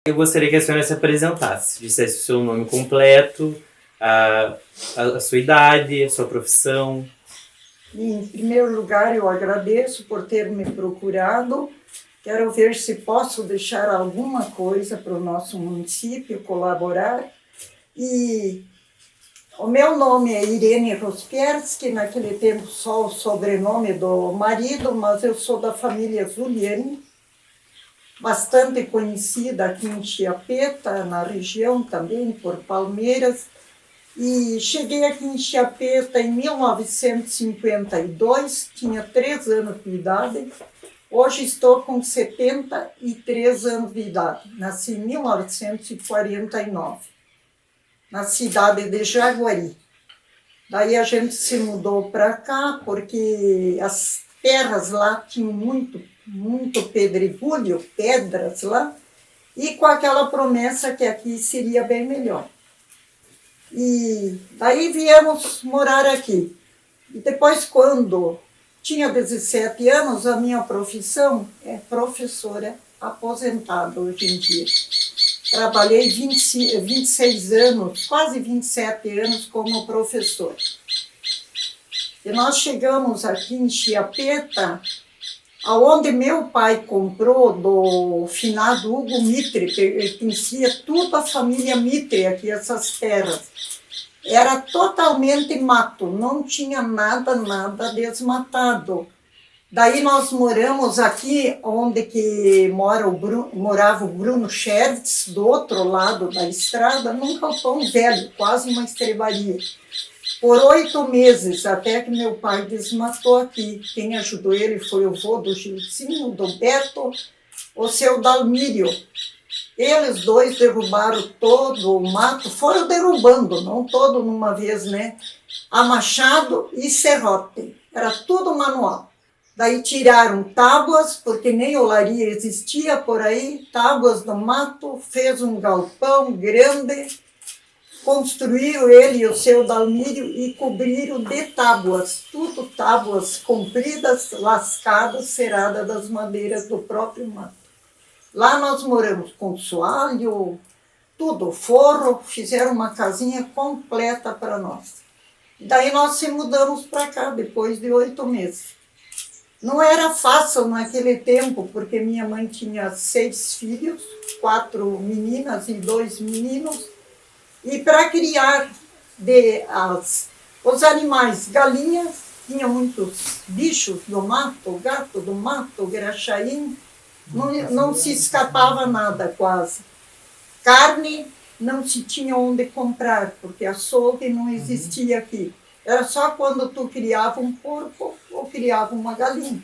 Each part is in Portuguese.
Eu gostaria que a senhora se apresentasse, dissesse o seu nome completo, a sua idade, a sua profissão. Em primeiro lugar, eu agradeço por ter me procurado. Quero ver se posso deixar alguma coisa para o nosso município colaborar. E o meu nome é Irene Rospierski, naquele tempo só o sobrenome do marido, mas eu sou da família Zuliani, bastante conhecida aqui em Chiapeta, na região também, por Palmeiras. E cheguei aqui em Chiapeta em 1952, tinha 3 anos de idade. Hoje estou com 73 anos de idade. Nasci em 1949, na cidade de Jaguari. Daí a gente se mudou para cá, porque as terras lá tinham muito pedregulho, pedras lá, e com aquela promessa que aqui seria bem melhor. E daí viemos morar aqui. E depois, quando tinha 17 anos, a minha profissão é professora aposentada hoje em dia. Trabalhei 26 anos, quase 27 anos como professora. E nós chegamos aqui em Chiapeta, aonde meu pai comprou do finado Hugo Mitre, pertencia tudo à família Mitre aqui, essas terras. Era totalmente mato, não tinha nada desmatado. Daí nós moramos aqui, onde que morava o Bruno Schertz, do outro lado da estrada, num galpão velho, quase uma estrebaria. Por 8 meses, até que meu pai desmatou aqui. Quem ajudou ele foi o vô do Gilcinho, do Beto, o seu Dalmírio. Eles dois derrubaram todo o mato, foram derrubando, não todo numa vez, né? A machado e serrote, era tudo manual. Daí tiraram tábuas, porque nem olaria existia por aí, tábuas do mato, fez um galpão grande, construíram ele e o seu Dalmírio e cobriram de tábuas, tudo tábuas compridas, lascadas, ceradas das madeiras do próprio mato. Lá nós moramos com soalho, tudo, forro, fizeram uma casinha completa para nós. Daí nós se mudamos para cá, depois de 8 meses. Não era fácil naquele tempo, porque minha mãe tinha 6 filhos, 4 meninas e 2 meninos, e para criar os animais, galinhas, tinha muitos bichos do mato, gato do mato, graxaim, não se escapava nada quase. Carne não se tinha onde comprar, porque açougue não existia aqui. Era só quando tu criava um porco ou criava uma galinha.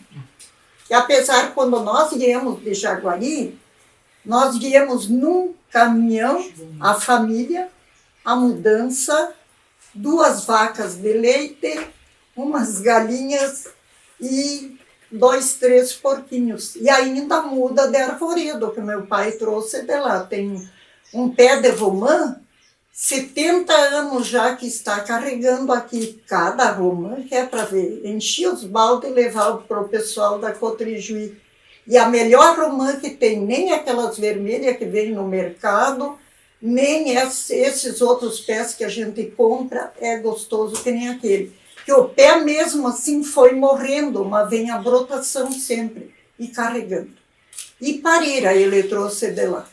E apesar, quando nós viemos de Jaguari, nós viemos num caminhão, a família, a mudança, 2 vacas de leite, umas galinhas e 2, 3 porquinhos. E ainda a muda de arvoredo, que meu pai trouxe de lá. Tem um pé de romã, 70 anos já que está carregando aqui cada romã, que é para ver. Enchia os baldes e levava para o pessoal da Cotrijuí. E a melhor romã que tem, nem aquelas vermelhas que vem no mercado, nem esses outros pés que a gente compra, é gostoso que nem aquele. Que o pé mesmo assim foi morrendo, mas vem a brotação sempre, e carregando. E pareira ele trouxe de lá.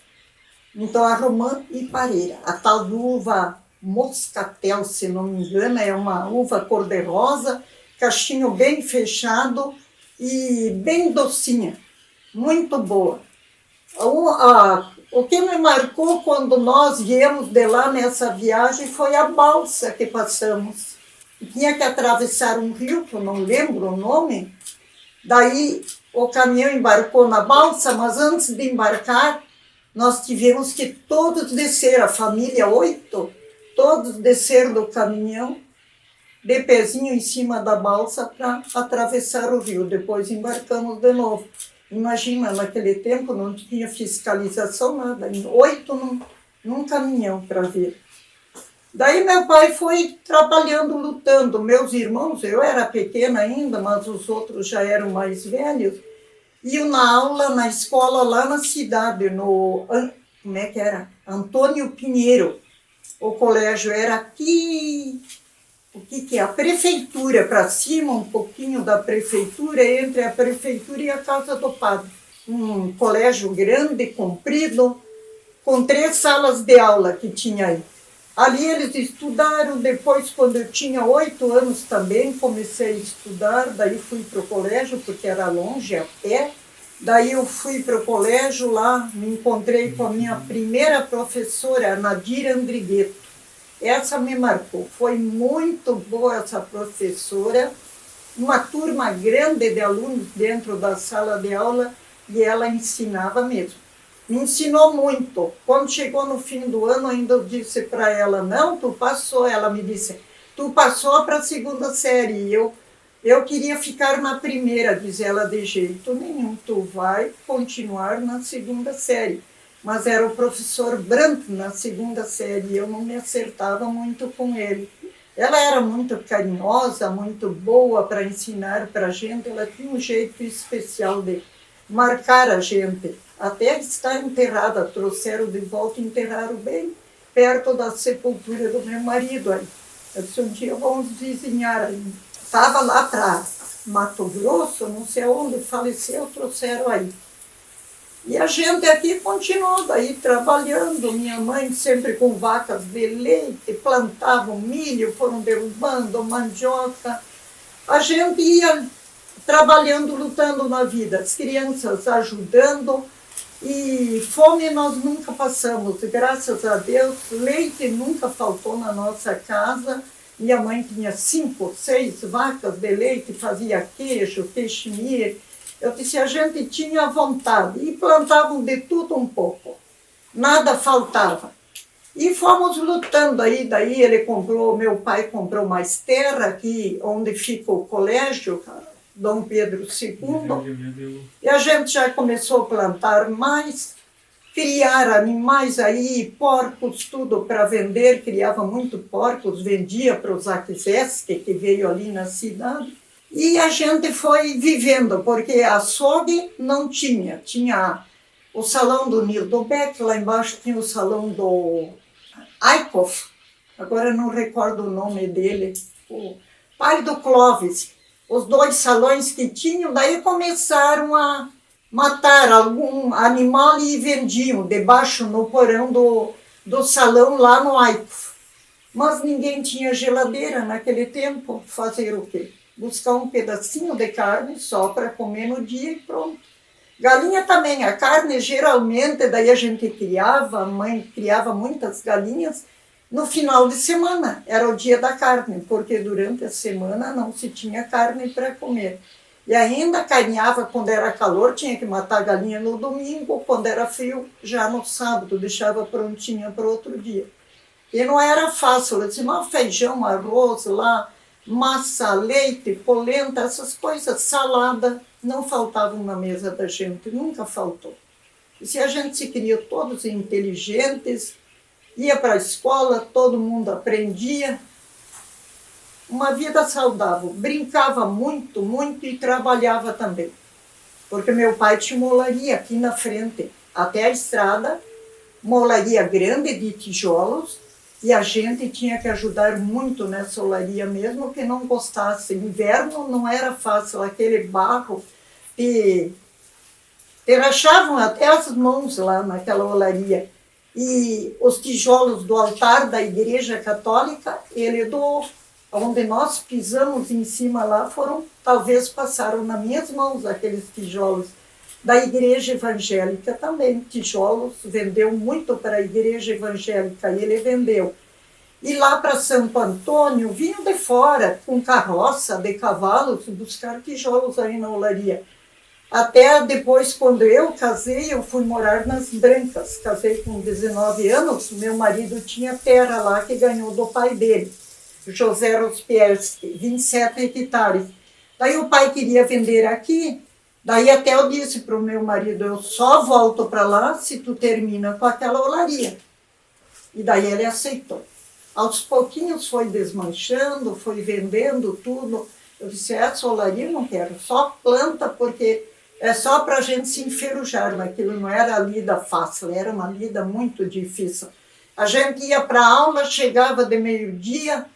Então a romã e pareira. A tal de uva moscatel, se não me engano, é uma uva cor-de-rosa, cachinho bem fechado e bem docinha, muito boa. O que me marcou quando nós viemos de lá nessa viagem foi a balsa que passamos. Tinha que atravessar um rio, que eu não lembro o nome, daí o caminhão embarcou na balsa, mas antes de embarcar, nós tivemos que todos descer, a família 8, todos desceram do caminhão de pezinho em cima da balsa para atravessar o rio. Depois embarcamos de novo. Imagina, naquele tempo não tinha fiscalização, nada. 8 num caminhão para vir. Daí meu pai foi trabalhando, lutando. Meus irmãos, eu era pequena ainda, mas os outros já eram mais velhos, iam na aula, na escola, lá na cidade, como é que era? Antônio Pinheiro. O colégio era aqui, o que é? A prefeitura, para cima, um pouquinho da prefeitura, entre a prefeitura e a casa do padre. Um colégio grande, comprido, com 3 salas de aula que tinha aí. Ali eles estudaram, depois quando eu tinha 8 anos também, comecei a estudar, daí fui para o colégio, porque era longe, a pé. Daí eu fui para o colégio lá, me encontrei com a minha primeira professora, Nadir Andrigueto. Essa me marcou, foi muito boa essa professora, uma turma grande de alunos dentro da sala de aula e ela ensinava mesmo. Me ensinou muito. Quando chegou no fim do ano, ainda eu disse para ela, não, tu passou. Ela me disse, tu passou para a 2ª série. E eu queria ficar na primeira, diz ela, de jeito nenhum. Tu vai continuar na 2ª série. Mas era o professor Branco na 2ª série. Eu não me acertava muito com ele. Ela era muito carinhosa, muito boa para ensinar para a gente. Ela tinha um jeito especial de marcar a gente. Até está enterrada, trouxeram de volta e enterraram bem perto da sepultura do meu marido aí. Eu disse, um dia vamos vizinhar aí. Estava lá para Mato Grosso, não sei onde, faleceu, trouxeram aí. E a gente aqui continuou daí trabalhando, minha mãe sempre com vacas de leite, plantavam milho, foram derrubando mandioca. A gente ia trabalhando, lutando na vida, as crianças ajudando. E fome nós nunca passamos, graças a Deus. Leite nunca faltou na nossa casa. Minha mãe tinha 5, 6 vacas de leite, fazia queijo, peixinho. Eu disse, a gente tinha vontade e plantavam de tudo um pouco. Nada faltava. E fomos lutando aí, daí meu pai comprou mais terra aqui, onde fica o colégio, Dom Pedro II, e a gente já começou a plantar mais, criar animais aí, porcos, tudo para vender, criava muito porcos, vendia para os Aquisesque, que veio ali na cidade, e a gente foi vivendo, porque açougue não tinha, tinha o salão do Nildo Beck, lá embaixo tinha o salão do Eichhoff, agora não recordo o nome dele, o pai do Clóvis. Os 2 salões que tinham, daí começaram a matar algum animal e vendiam debaixo no porão do salão lá no Eichhoff. Mas ninguém tinha geladeira naquele tempo. Fazer o quê? Buscar um pedacinho de carne só para comer no dia e pronto. Galinha também, a carne geralmente, daí a gente criava, a mãe criava muitas galinhas, no final de semana, era o dia da carne, porque durante a semana não se tinha carne para comer. E ainda carneava quando era calor, tinha que matar a galinha no domingo, quando era frio, já no sábado, deixava prontinha para outro dia. E não era fácil, eu disse, mas feijão, arroz lá, massa, leite, polenta, essas coisas, salada, não faltavam na mesa da gente, nunca faltou. E se a gente se criou todos inteligentes, ia para a escola, todo mundo aprendia. Uma vida saudável. Brincava muito, muito e trabalhava também. Porque meu pai tinha uma olaria aqui na frente, até a estrada, uma olaria grande de tijolos, e a gente tinha que ajudar muito nessa olaria mesmo que não gostasse. Inverno não era fácil, aquele barro, e rachavam até as mãos lá naquela olaria. E os tijolos do altar da Igreja Católica, onde nós pisamos em cima lá, talvez passaram nas minhas mãos aqueles tijolos. Da Igreja Evangélica também, tijolos, vendeu muito para a Igreja Evangélica, e ele vendeu. E lá para Santo Antônio, vinham de fora, com carroça de cavalos, buscar tijolos aí na olaria. Até depois, quando eu casei, eu fui morar nas Brancas. Casei com 19 anos, meu marido tinha terra lá que ganhou do pai dele. José Rospierski, 27 hectares. Daí o pai queria vender aqui, daí até eu disse para o meu marido, eu só volto para lá se tu termina com aquela olaria. E daí ele aceitou. Aos pouquinhos foi desmanchando, foi vendendo tudo. Eu disse, essa olaria eu não quero, só planta porque é só para a gente se enferrujar, mas aquilo não era lida fácil, era uma lida muito difícil. A gente ia para a aula, chegava de meio-dia,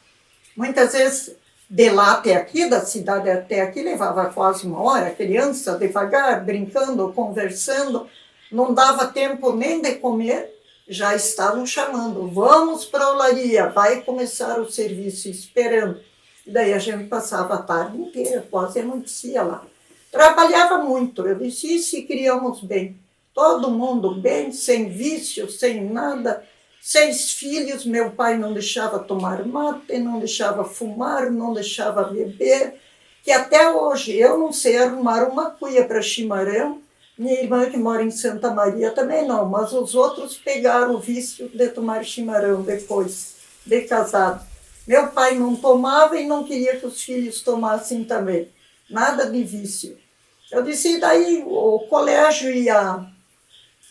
muitas vezes de lá até aqui, da cidade até aqui, levava quase uma hora, criança, devagar, brincando, conversando, não dava tempo nem de comer, já estavam chamando, vamos para a olaria, vai começar o serviço, esperando. E daí a gente passava a tarde inteira, quase anoitecia lá. Trabalhava muito, eu disse, e se criamos bem? Todo mundo bem, sem vício, sem nada, 6 filhos, meu pai não deixava tomar mate, não deixava fumar, não deixava beber, que até hoje eu não sei arrumar uma cuia para chimarrão, minha irmã que mora em Santa Maria também não, mas os outros pegaram o vício de tomar chimarrão depois de casado. Meu pai não tomava e não queria que os filhos tomassem também, nada de vício. Eu disse, e daí o colégio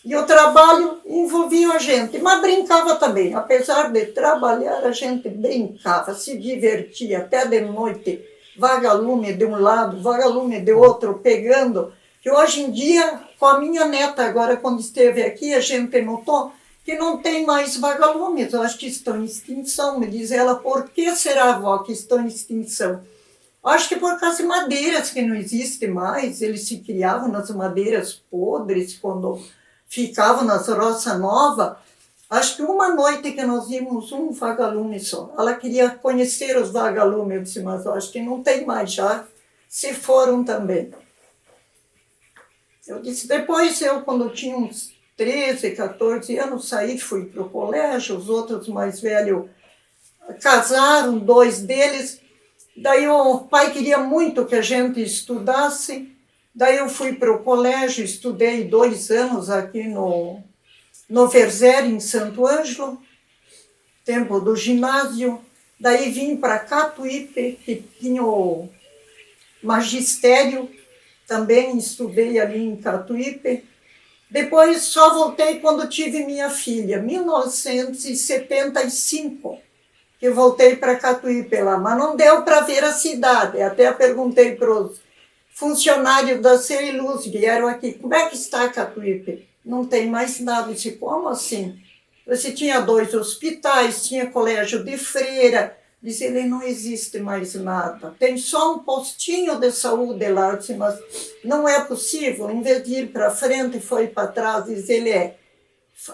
e o trabalho envolviam a gente, mas brincava também. Apesar de trabalhar, a gente brincava, se divertia até de noite, vagalume de um lado, vagalume de outro, pegando. Que hoje em dia, com a minha neta agora, quando esteve aqui, a gente notou que não tem mais vagalumes, eu acho que estão em extinção. Me diz ela, por que será, avó, que estão em extinção? Acho que por causa de madeiras que não existem mais, eles se criavam nas madeiras podres, quando ficavam nas roças novas. Acho que uma noite que nós vimos um vagalume só. Ela queria conhecer os vagalumes, eu disse, mas eu acho que não tem mais já, se foram também. Eu disse, depois eu, quando tinha uns 13, 14 anos, saí, fui para o colégio, os outros mais velhos casaram, 2 deles. Daí o pai queria muito que a gente estudasse, daí eu fui para o colégio, estudei 2 anos aqui no Verzeri, em Santo Ângelo, tempo do ginásio, daí vim para Catuípe, que tinha o magistério, também estudei ali em Catuípe. Depois só voltei quando tive minha filha, 1975. Que eu voltei para Catuípe lá, mas não deu para ver a cidade. Até perguntei para os funcionários da Ceriluz, vieram aqui, como é que está Catuípe? Não tem mais nada. Eu disse, como assim? Você tinha 2 hospitais, tinha colégio de freira. Diz ele, não existe mais nada. Tem só um postinho de saúde lá. Eu disse, mas não é possível. Em vez de ir para frente, foi para trás. Diz ele,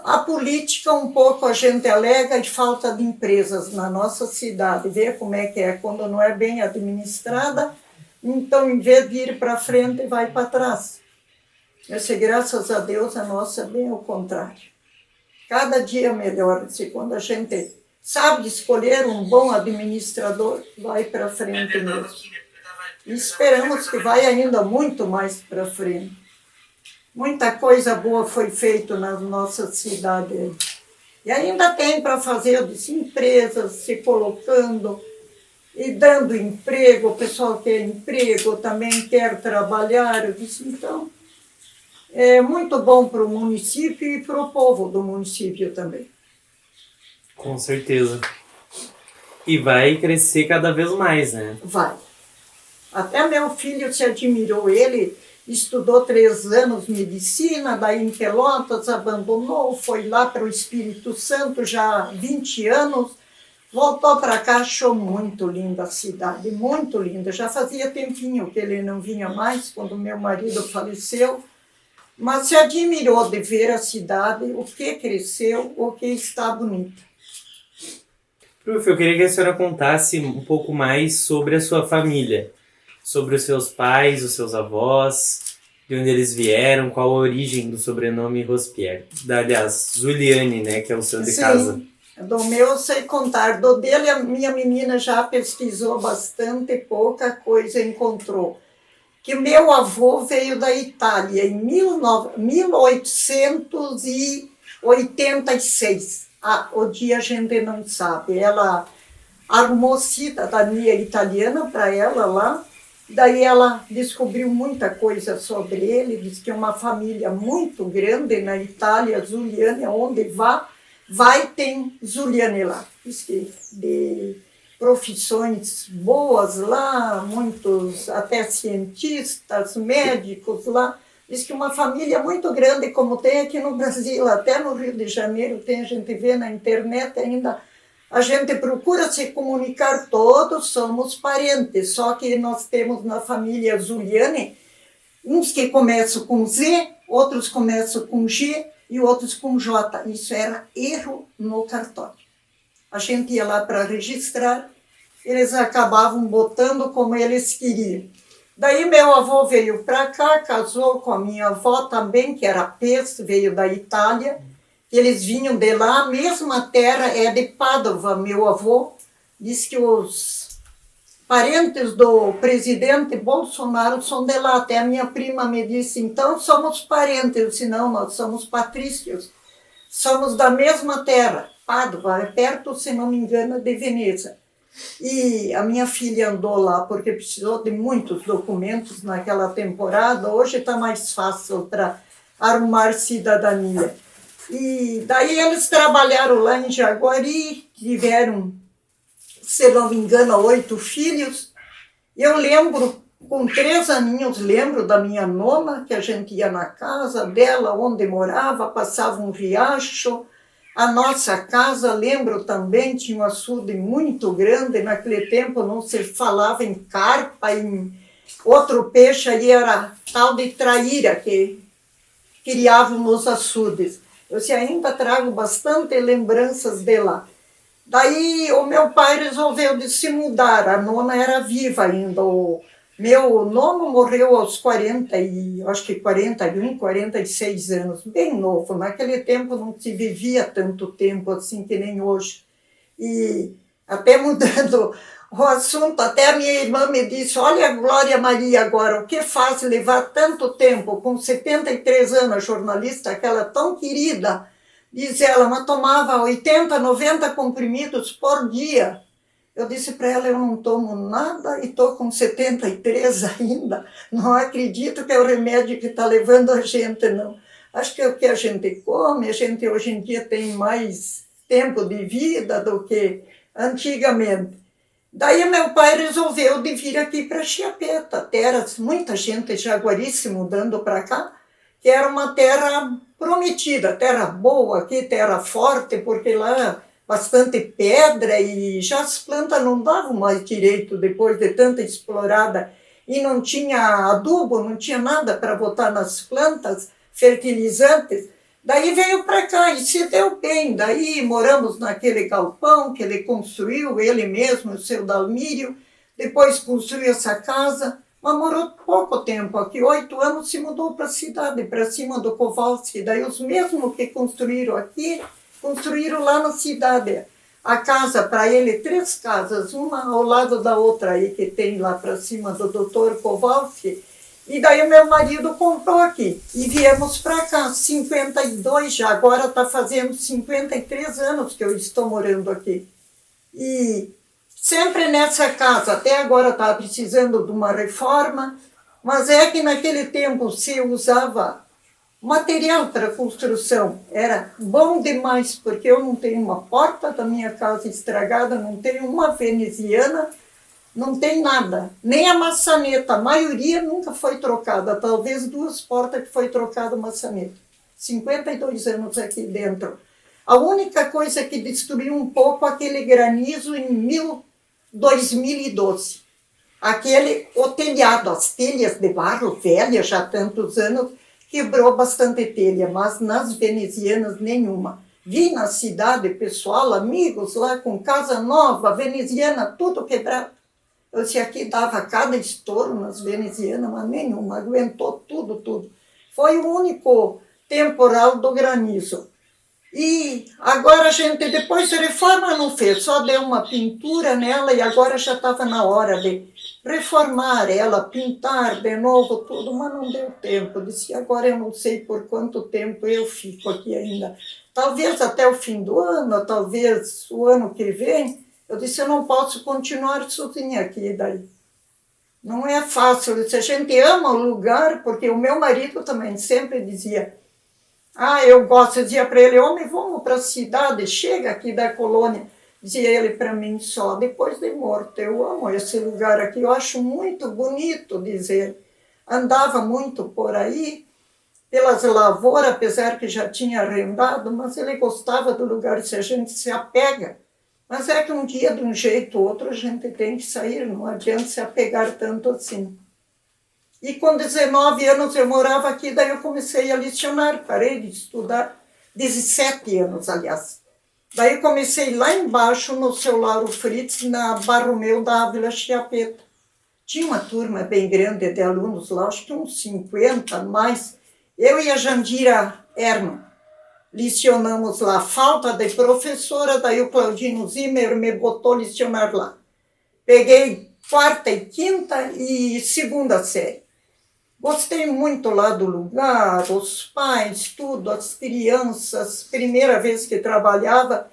a política, um pouco a gente alega de falta de empresas na nossa cidade. Vê como é que é quando não é bem administrada. Então, em vez de ir para frente, vai para trás. Eu disse, graças a Deus, a nossa é bem ao contrário. Cada dia melhor. Disse, quando a gente sabe escolher um bom administrador, vai para frente mesmo. E esperamos que vai ainda muito mais para frente. Muita coisa boa foi feita na nossa cidade. E ainda tem para fazer, eu disse, empresas se colocando e dando emprego. O pessoal quer emprego, também quer trabalhar. Eu disse, então, é muito bom para o município e para o povo do município também. Com certeza. E vai crescer cada vez mais, né? Vai. Até meu filho se admirou, ele estudou 3 anos medicina, daí em Pelotas, abandonou, foi lá para o Espírito Santo já há 20 anos, voltou para cá, achou muito linda a cidade, muito linda. Já fazia tempinho que ele não vinha mais, quando meu marido faleceu, mas se admirou de ver a cidade, o que cresceu, o que está bonito. Prof, eu queria que a senhora contasse um pouco mais sobre a sua família, sobre os seus pais, os seus avós, de onde eles vieram, qual a origem do sobrenome Rospier. Aliás, Zuliane, né, que é o seu de casa. Sim, do meu eu sei contar. Do dele, a minha menina já pesquisou bastante, pouca coisa encontrou. Que o meu avô veio da Itália em 1886. O dia a gente não sabe. Ela arrumou cidadania italiana para ela lá. Daí ela descobriu muita coisa sobre ele, diz que é uma família muito grande na Itália, Zuliani, onde vai tem Zuliani lá. Diz que de profissões boas lá, muitos até cientistas, médicos lá. Diz que uma família muito grande, como tem aqui no Brasil, até no Rio de Janeiro, tem, a gente vê na internet ainda. A gente procura se comunicar, todos somos parentes, só que nós temos na família Zuliani, uns que começam com Z, outros começam com G e outros com J. Isso era erro no cartório. A gente ia lá para registrar, eles acabavam botando como eles queriam. Daí meu avô veio para cá, casou com a minha avó também, que era Pes, veio da Itália. Eles vinham de lá, a mesma terra é de Pádua. Meu avô disse que os parentes do presidente Bolsonaro são de lá. Até a minha prima me disse, então somos parentes. Eu disse, não, nós somos patrícios. Somos da mesma terra, Pádua, é perto, se não me engano, de Veneza. E a minha filha andou lá porque precisou de muitos documentos naquela temporada. Hoje está mais fácil para arrumar cidadania. E daí eles trabalharam lá em Jaguari, tiveram, se não me engano, 8 filhos. Eu lembro, com 3 aninhos, lembro da minha nona, que a gente ia na casa dela, onde morava, passava um riacho. A nossa casa, lembro também, tinha um açude muito grande. Naquele tempo não se falava em carpa, em outro peixe aí era tal de traíra, que criavam nos açudes. Eu ainda trago bastante lembranças de lá. Daí o meu pai resolveu de se mudar, a nona era viva ainda. O meu nono morreu aos 41, 46 anos, bem novo. Naquele tempo não se vivia tanto tempo assim que nem hoje. E até mudando o assunto, até a minha irmã me disse, olha a Glória Maria agora, o que faz levar tanto tempo, com 73 anos, jornalista, aquela tão querida, diz ela, mas tomava 80, 90 comprimidos por dia. Eu disse para ela, eu não tomo nada e estou com 73 ainda. Não acredito que é o remédio que está levando a gente, não. Acho que é o que a gente come, a gente hoje em dia tem mais tempo de vida do que antigamente. Daí meu pai resolveu de vir aqui para Chiapeta, terra, muita gente de Jaguari se mudando para cá, que era uma terra prometida, terra boa aqui, terra forte, porque lá bastante pedra e já as plantas não davam mais direito depois de tanta explorada e não tinha adubo, não tinha nada para botar nas plantas, fertilizantes. Daí veio para cá e se deu bem. Daí moramos naquele galpão que ele construiu, ele mesmo, o seu Dalmírio. Depois construiu essa casa, mas morou pouco tempo aqui. 8 anos se mudou para a cidade, para cima do Kowalski. Daí os mesmos que construíram aqui, construíram lá na cidade. A casa para ele, 3 casas, uma ao lado da outra aí que tem lá para cima do Dr. Kowalski. E daí o meu marido comprou aqui e viemos para cá, 52 já, agora está fazendo 53 anos que eu estou morando aqui. E sempre nessa casa, até agora está precisando de uma reforma, mas é que naquele tempo se usava material para construção, era bom demais, porque eu não tenho uma porta da minha casa estragada, não tenho uma veneziana, não tem nada, nem a maçaneta, a maioria nunca foi trocada, talvez 2 portas que foi trocada a maçaneta. 52 anos aqui dentro. A única coisa que destruiu um pouco aquele granizo em 2012. O telhado, as telhas de barro velhas, já há tantos anos, quebrou bastante telha, mas nas venezianas nenhuma. Vi na cidade, pessoal, amigos lá com casa nova, veneziana, tudo quebrado. Eu disse, aqui dava cada estouro nas venezianas, mas nenhuma, aguentou tudo. Foi o único temporal do granizo. E agora a gente, depois de reforma, não fez, só deu uma pintura nela e agora já estava na hora de reformar ela, pintar de novo tudo, mas não deu tempo. Disse, agora eu não sei por quanto tempo eu fico aqui ainda. Talvez até o fim do ano, talvez o ano que vem. Eu disse, eu não posso continuar sozinha aqui daí. Não é fácil. Eu disse, a gente ama o lugar, porque o meu marido também sempre dizia, eu gosto, eu dizia para ele, homem, vamos para a cidade, chega aqui da colônia. Dizia ele para mim, só depois de morto. Eu amo esse lugar aqui, eu acho muito bonito, dizer. Andava muito por aí, pelas lavouras, apesar que já tinha arrendado, mas ele gostava do lugar, se a gente se apega. Mas é que um dia, de um jeito ou outro, a gente tem que sair, não adianta se apegar tanto assim. E com 19 anos eu morava aqui, daí eu comecei a lecionar, parei de estudar, 17 anos, aliás. Daí eu comecei lá embaixo, no seu Lauro Fritz, na Barromeu da Ávila Chiapeta. Tinha uma turma bem grande de alunos lá, acho que uns 50, mais. Eu e a Jandira Herman lecionamos lá, falta de professora, daí o Claudino Zimmer me botou lecionar lá. Peguei quarta e quinta e segunda série. Gostei muito lá do lugar, os pais, tudo, as crianças. Primeira vez que trabalhava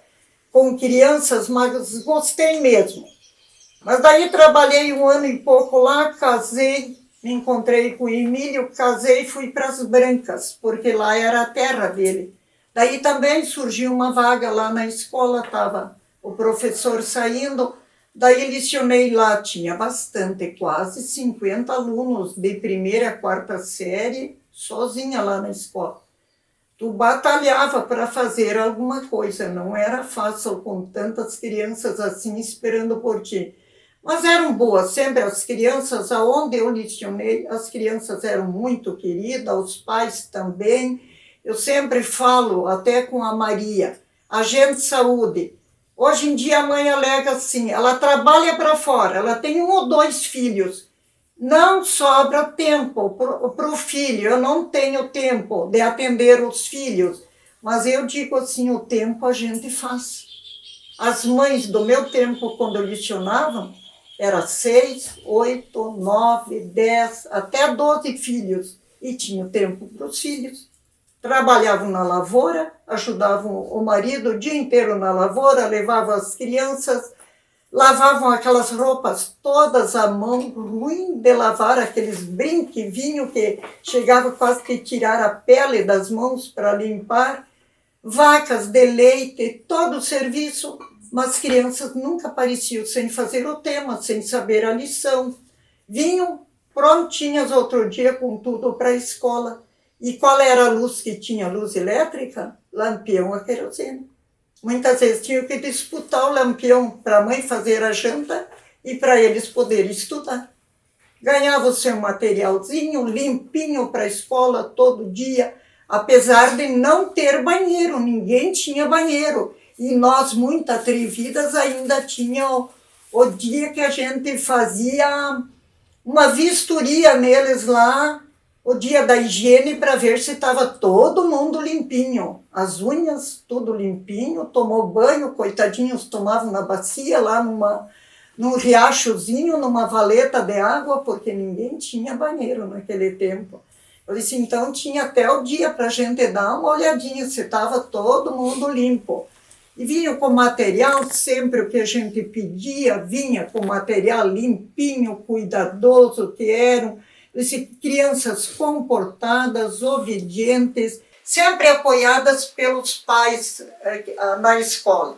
com crianças, mas gostei mesmo. Mas daí trabalhei 1 ano e pouco lá, casei, me encontrei com o Emílio, casei e fui para as Brancas, porque lá era a terra dele. Daí também surgiu uma vaga lá na escola, estava o professor saindo. Daí lecionei lá, tinha bastante, quase 50 alunos de primeira a quarta série, sozinha lá na escola. Tu batalhava para fazer alguma coisa, não era fácil com tantas crianças assim esperando por ti. Mas eram boas, sempre as crianças, aonde eu lecionei, as crianças eram muito queridas, os pais também. Eu sempre falo, até com a Maria, agente de saúde. Hoje em dia a mãe alega assim, ela trabalha para fora, ela tem 1 ou 2 filhos, não sobra tempo para o filho, eu não tenho tempo de atender os filhos, mas eu digo assim, o tempo a gente faz. As mães do meu tempo, quando lecionavam, era 6, 8, 9, 10, até 12 filhos, e tinha tempo para os filhos. Trabalhavam na lavoura, ajudavam o marido o dia inteiro na lavoura, levavam as crianças, lavavam aquelas roupas todas à mão, ruim de lavar, aqueles brinquevinhos que chegava quase que tirar a pele das mãos para limpar, vacas de leite, todo o serviço, mas crianças nunca apareciam sem fazer o tema, sem saber a lição. Vinham prontinhas outro dia com tudo para a escola. E qual era a luz que tinha? Luz elétrica? Lampião a querosene. Muitas vezes tinham que disputar o lampião para a mãe fazer a janta e para eles poderem estudar. Ganhava o seu materialzinho limpinho para a escola todo dia, apesar de não ter banheiro, ninguém tinha banheiro. E nós, muito atrevidas, ainda tinha o dia que a gente fazia uma vistoria neles lá, o dia da higiene, para ver se estava todo mundo limpinho. As unhas, tudo limpinho, tomou banho, coitadinhos tomavam na bacia, lá num riachozinho, numa valeta de água, porque ninguém tinha banheiro naquele tempo. Eu disse, então tinha até o dia para a gente dar uma olhadinha se estava todo mundo limpo. E vinha com material, sempre o que a gente pedia, vinha com material limpinho, cuidadoso que eram. Crianças comportadas, obedientes, sempre apoiadas pelos pais na escola.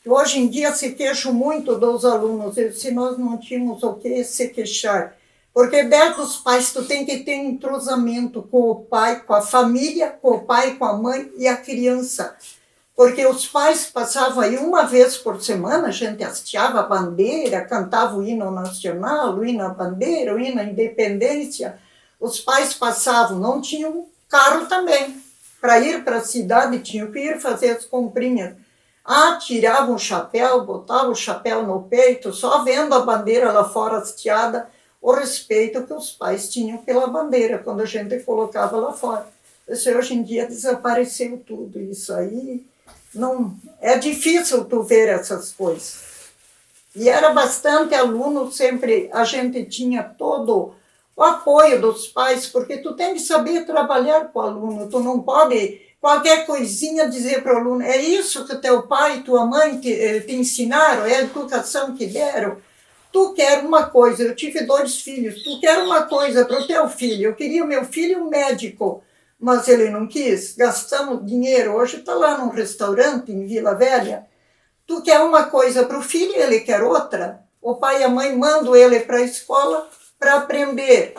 Hoje em dia se queixam muito dos alunos, se nós não tínhamos o que se queixar, porque dentro dos pais tu tem que ter entrosamento com o pai, com a família, com o pai, com a mãe e a criança. Porque os pais passavam aí 1 vez por semana, a gente hasteava a bandeira, cantava o hino nacional, o hino à bandeira, o hino à independência. Os pais passavam, não tinham carro também. Para ir para a cidade, tinham que ir fazer as comprinhas. Tiravam o chapéu, botavam o chapéu no peito, só vendo a bandeira lá fora hasteada, o respeito que os pais tinham pela bandeira, quando a gente colocava lá fora. Isso hoje em dia desapareceu tudo, isso aí. Não, é difícil tu ver essas coisas. E era bastante aluno, sempre a gente tinha todo o apoio dos pais, porque tu tem que saber trabalhar com o aluno, tu não pode qualquer coisinha dizer para o aluno, é isso que teu pai e tua mãe te ensinaram, é a educação que deram? Tu quer uma coisa, eu tive 2 filhos, tu quer uma coisa para o teu filho, eu queria o meu filho médico, mas ele não quis, gastamos dinheiro, hoje está lá num restaurante em Vila Velha, tu quer uma coisa para o filho, ele quer outra, o pai e a mãe mandam ele para a escola para aprender,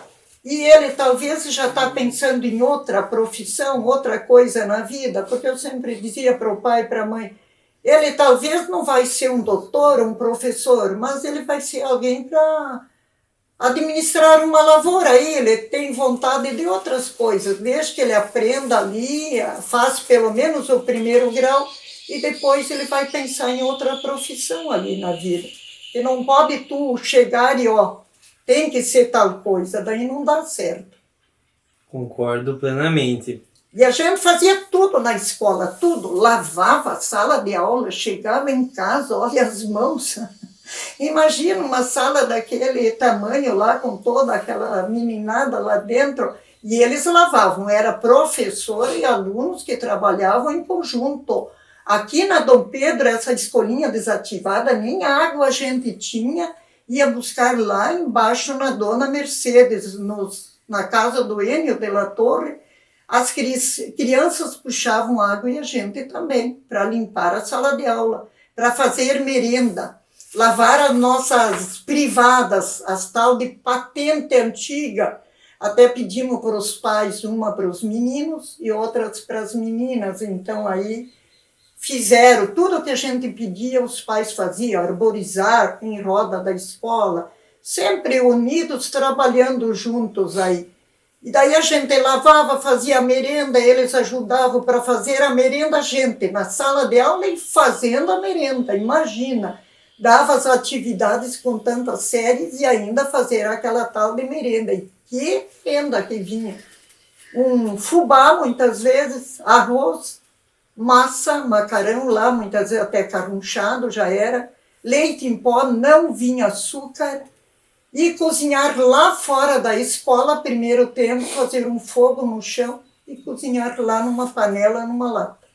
e ele talvez já está pensando em outra profissão, outra coisa na vida, porque eu sempre dizia para o pai e para a mãe, ele talvez não vai ser um doutor, um professor, mas ele vai ser alguém para administrar uma lavoura. Aí ele tem vontade de outras coisas, desde que ele aprenda ali, faz pelo menos o primeiro grau, e depois ele vai pensar em outra profissão ali na vida. E não pode tu chegar e, tem que ser tal coisa, daí não dá certo. Concordo plenamente. E a gente fazia tudo na escola, tudo. Lavava a sala de aula, chegava em casa, olha as mãos. Imagina uma sala daquele tamanho lá, com toda aquela meninada lá dentro. E eles lavavam, era professor e alunos que trabalhavam em conjunto. Aqui na Dom Pedro, essa escolinha desativada, nem água a gente tinha, ia buscar lá embaixo na Dona Mercedes, na casa do Enio de la Torre. As crianças puxavam água e a gente também, para limpar a sala de aula, para fazer merenda, lavar as nossas privadas, as tal de patente antiga. Até pedimos para os pais, uma para os meninos e outras para as meninas. Então aí fizeram tudo o que a gente pedia, os pais faziam, arborizar em roda da escola, sempre unidos, trabalhando juntos aí. E daí a gente lavava, fazia a merenda, eles ajudavam para fazer a merenda, a gente na sala de aula e fazendo a merenda, imagina. Dava as atividades com tantas séries e ainda fazer aquela tal de merenda. E que merenda que vinha! Um fubá, muitas vezes, arroz, massa, macarrão lá, muitas vezes até carunchado já era, leite em pó, não vinha açúcar, e cozinhar lá fora da escola, primeiro tempo, fazer um fogo no chão e cozinhar lá numa panela, numa lata.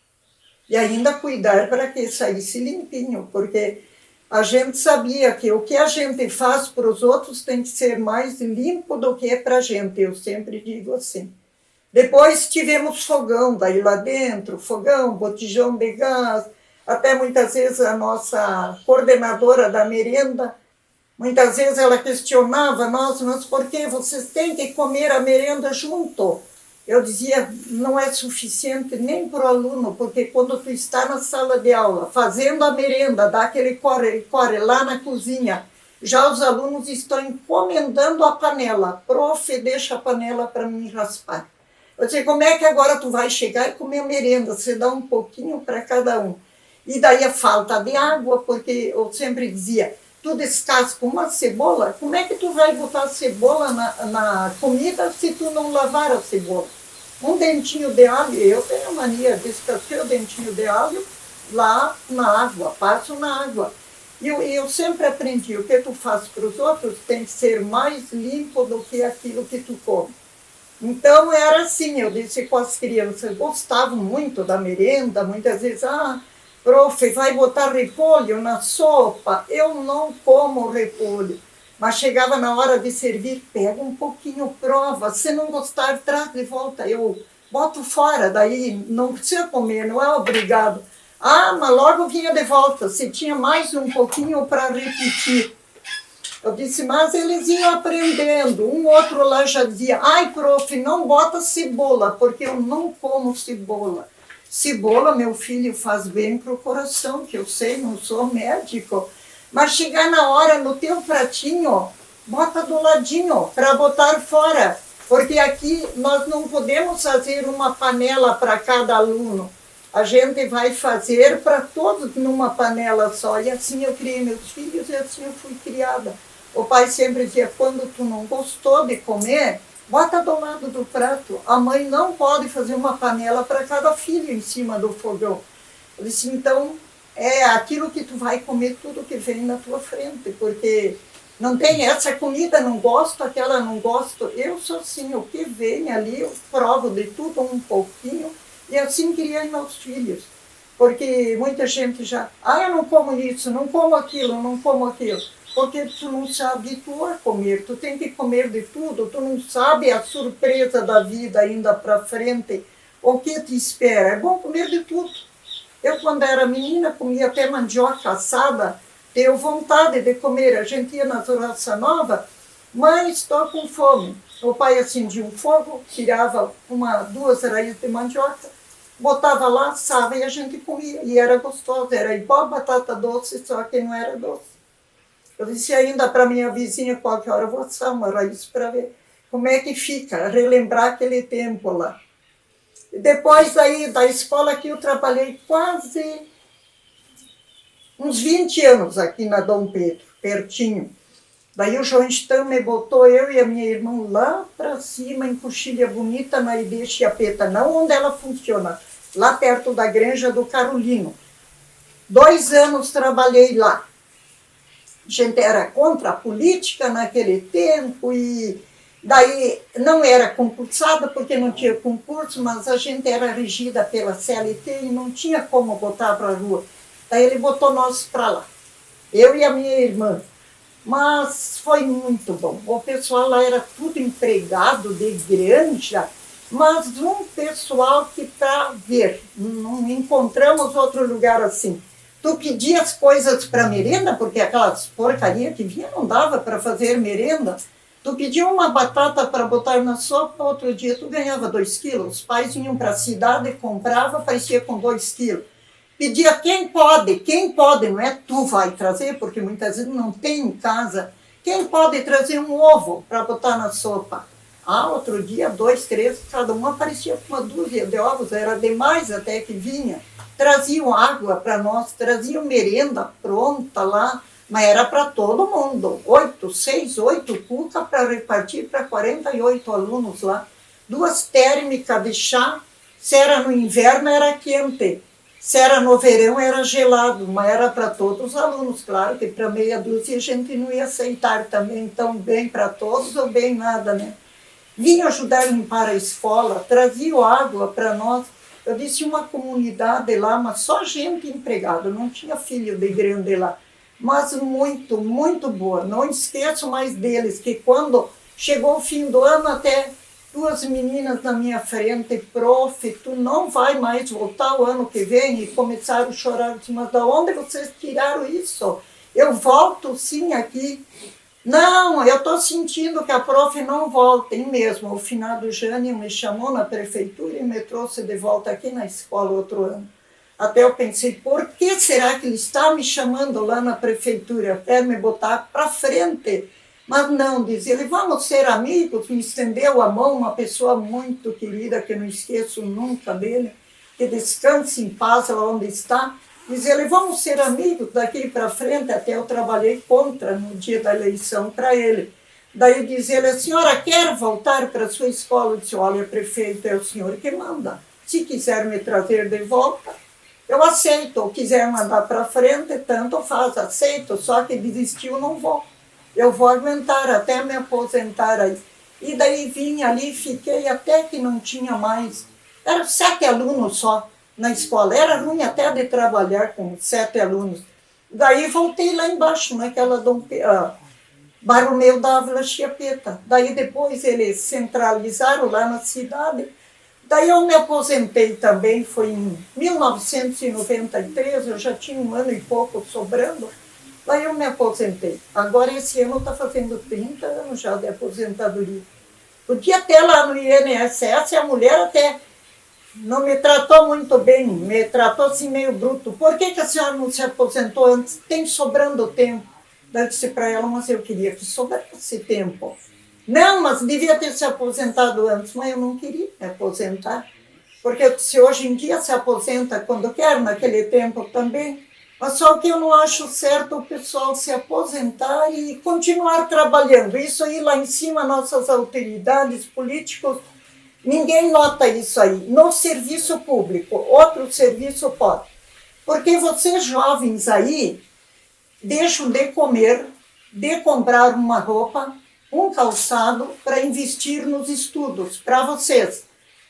E ainda cuidar para que saísse limpinho, porque a gente sabia que o que a gente faz para os outros tem que ser mais limpo do que para a gente, eu sempre digo assim. Depois tivemos fogão, daí lá dentro, fogão, botijão de gás, até muitas vezes a nossa coordenadora da merenda, muitas vezes ela questionava nós, mas por que vocês têm que comer a merenda junto? Eu dizia, não é suficiente nem para o aluno, porque quando tu está na sala de aula, fazendo a merenda, dá aquele corre lá na cozinha, já os alunos estão encomendando a panela. Prof, deixa a panela para mim raspar. Eu disse, como é que agora tu vai chegar e comer a merenda? Você dá um pouquinho para cada um. E daí a falta de água, porque eu sempre dizia, tu descasca uma cebola, como é que tu vai botar cebola na comida se tu não lavar a cebola? Um dentinho de alho, eu tenho a mania, descasquei o dentinho de alho lá na água, passo na água. E eu sempre aprendi, o que tu faz para os outros tem que ser mais limpo do que aquilo que tu come. Então era assim, eu disse com as crianças, gostavam muito da merenda, muitas vezes, prof, vai botar repolho na sopa? Eu não como repolho. Mas chegava na hora de servir, pega um pouquinho, prova. Se não gostar, traz de volta. Eu boto fora, daí não precisa comer, não é obrigado. Mas logo vinha de volta, se tinha mais um pouquinho para repetir. Eu disse, mas eles iam aprendendo. Um outro lá já dizia, prof, não bota cebola, porque eu não como cebola. Cebola, meu filho, faz bem para o coração, que eu sei, não sou médico. Mas chegar na hora, no teu pratinho, bota do ladinho, para botar fora. Porque aqui nós não podemos fazer uma panela para cada aluno. A gente vai fazer para todos numa panela só. E assim eu criei meus filhos e assim eu fui criada. O pai sempre dizia, quando tu não gostou de comer, bota do lado do prato. A mãe não pode fazer uma panela para cada filho em cima do fogão. Eu disse, então, é aquilo que tu vai comer tudo que vem na tua frente, porque não tem essa comida, não gosto, aquela não gosto. Eu sou assim, o que vem ali, eu provo de tudo um pouquinho E assim criei meus filhos. Porque muita gente já, eu não como isso, não como aquilo, não como aquilo. Porque tu não sabe tu a comer, tu tem que comer de tudo, tu não sabe a surpresa da vida ainda para frente, o que te espera. É bom comer de tudo. Eu, quando era menina, comia até mandioca assada, tenho vontade de comer. A gente ia na Roça Nova, mãe, estou com fome. O pai acendia um fogo, tirava duas raízes de mandioca, botava lá, assava e a gente comia. E era gostoso, era igual batata doce, só que não era doce. Eu disse ainda para minha vizinha, qualquer hora eu vou assar uma raiz para ver como é que fica, relembrar aquele tempo lá. E depois daí, da escola aqui, eu trabalhei quase uns 20 anos aqui na Dom Pedro, pertinho. Daí o João Stam me botou, eu e a minha irmã, lá para cima, em Coxilha Bonita, na Ide Chiapeta, não onde ela funciona, lá perto da Granja do Carolino. 2 anos trabalhei lá. A gente era contra a política naquele tempo e daí não era concursada porque não tinha concurso, mas a gente era regida pela CLT e não tinha como botar para a rua. Daí ele botou nós para lá, eu e a minha irmã. Mas foi muito bom. O pessoal lá era tudo empregado de granja, mas um pessoal que para ver, não encontramos outro lugar assim. Tu pedia as coisas para merenda, porque aquelas porcaria que vinha não dava para fazer merenda. Tu pedia uma batata para botar na sopa, outro dia tu ganhava 2 quilos. Os pais vinham para a cidade, comprava, parecia com 2 quilos. Pedia quem pode, não é tu vai trazer, porque muitas vezes não tem em casa. Quem pode trazer um ovo para botar na sopa? Outro dia, 2, 3, cada um aparecia com uma dúzia de ovos, era demais até que vinha. Traziam água para nós, traziam merenda pronta lá, mas era para todo mundo. 6, 8 cuca para repartir para 48 alunos lá. 2 térmicas de chá, se era no inverno era quente, se era no verão era gelado, mas era para todos os alunos. Claro que para meia dúzia a gente não ia aceitar também tão bem para todos ou bem nada, né? Vinha ajudar a limpar a escola, traziam água para nós. Eu disse uma comunidade lá, mas só gente empregada, não tinha filho de grande lá. Mas muito, muito boa. Não esqueço mais deles, que quando chegou o fim do ano, até 2 meninas na minha frente, prof, tu não vai mais voltar o ano que vem, e começaram a chorar. Eu disse, mas de onde vocês tiraram isso? Eu volto sim aqui. Não, eu estou sentindo que a prof não volta. E mesmo, o finado Jânio me chamou na prefeitura e me trouxe de volta aqui na escola outro ano. Até eu pensei, por que será que ele está me chamando lá na prefeitura? Até me botar para frente. Mas não, diz ele, vamos ser amigos. Me estendeu a mão, uma pessoa muito querida, que eu não esqueço nunca dele, que descanse em paz lá onde está. Diz ele, vamos ser amigos daqui para frente. Até eu trabalhei contra no dia da eleição para ele. Daí diz ele, a senhora quer voltar para a sua escola? Eu disse, olha, prefeito, é o senhor que manda. Se quiser me trazer de volta, eu aceito. Ou quiser mandar para frente, tanto faz, aceito. Só que desistiu, não vou. Eu vou aguentar até me aposentar aí. E daí vim ali, fiquei até que não tinha mais. Eram 7 alunos só na escola. Era ruim até de trabalhar com 7 alunos. Daí voltei lá embaixo, naquela Barromeu da Ávila Chiapeta. Daí depois eles centralizaram lá na cidade. Daí eu me aposentei também, foi em 1993, eu já tinha 1 ano e pouco sobrando. Daí eu me aposentei. Agora esse ano está fazendo 30 anos já de aposentadoria. Podia até lá no INSS, a mulher até não me tratou muito bem, me tratou assim meio bruto. Por que a senhora não se aposentou antes? Tem sobrando tempo. Daí eu disse para ela, mas eu queria que sobrasse tempo. Não, mas devia ter se aposentado antes, mas eu não queria me aposentar. Porque se hoje em dia se aposenta quando quer, naquele tempo também. Mas só que eu não acho certo o pessoal se aposentar e continuar trabalhando. Isso aí lá em cima, nossas autoridades políticos, ninguém nota isso aí. No serviço público, outro serviço pode. Porque vocês jovens aí deixam de comer, de comprar uma roupa, um calçado para investir nos estudos, para vocês.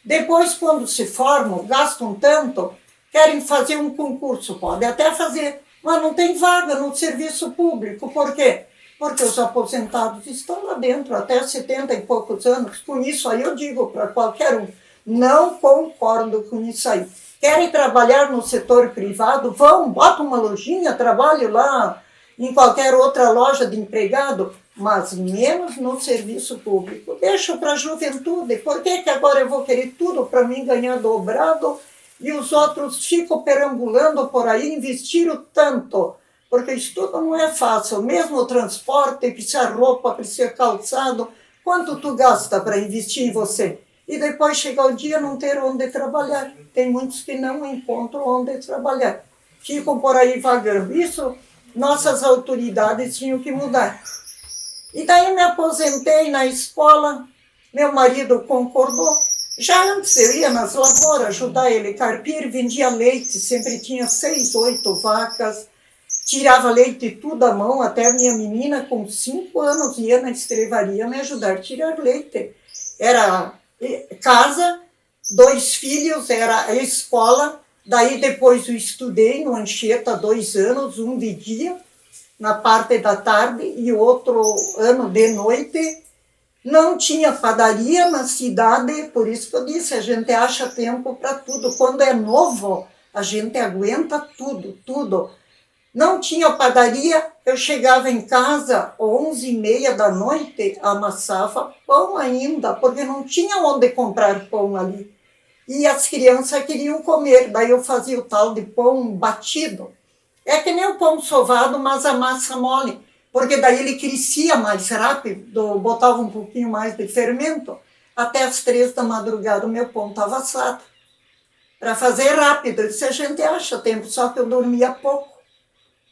Depois, quando se formam, gastam tanto, querem fazer um concurso, pode até fazer, mas não tem vaga no serviço público. Por quê? Porque os aposentados estão lá dentro, até 70 e poucos anos. Com isso aí eu digo para qualquer um, não concordo com isso aí. Querem trabalhar no setor privado? Vão, bota uma lojinha, trabalhe lá em qualquer outra loja de empregado, mas menos no serviço público. Deixa para a juventude. Por que agora eu vou querer tudo para mim ganhar dobrado e os outros ficam perambulando por aí, investiram tanto? Porque isso tudo não é fácil. Mesmo o transporte, precisa roupa, precisa calçado. Quanto tu gasta para investir em você? E depois chega o dia não ter onde trabalhar. Tem muitos que não encontram onde trabalhar. Ficam por aí vagando. Isso nossas autoridades tinham que mudar. E daí me aposentei na escola, meu marido concordou. Já antes eu ia nas lavouras ajudar ele carpir, vendia leite, sempre tinha 6, 8 vacas, tirava leite tudo à mão, até a minha menina com 5 anos ia na estrevaria me ajudar a tirar leite. Era casa, 2 filhos, era a escola, daí depois eu estudei no Anchieta 2 anos, um de dia, na parte da tarde, e outro ano de noite. Não tinha padaria na cidade, por isso que eu disse, a gente acha tempo para tudo. Quando é novo, a gente aguenta tudo, tudo. Não tinha padaria, eu chegava em casa 11h30 da noite, amassava pão ainda, porque não tinha onde comprar pão ali. E as crianças queriam comer, daí eu fazia o tal de pão batido. É que nem o pão sovado, mas a massa mole, porque daí ele crescia mais rápido, botava um pouquinho mais de fermento. Até as 3 da madrugada o meu pão estava assado. Para fazer rápido, isso a gente acha tempo, só que eu dormia pouco.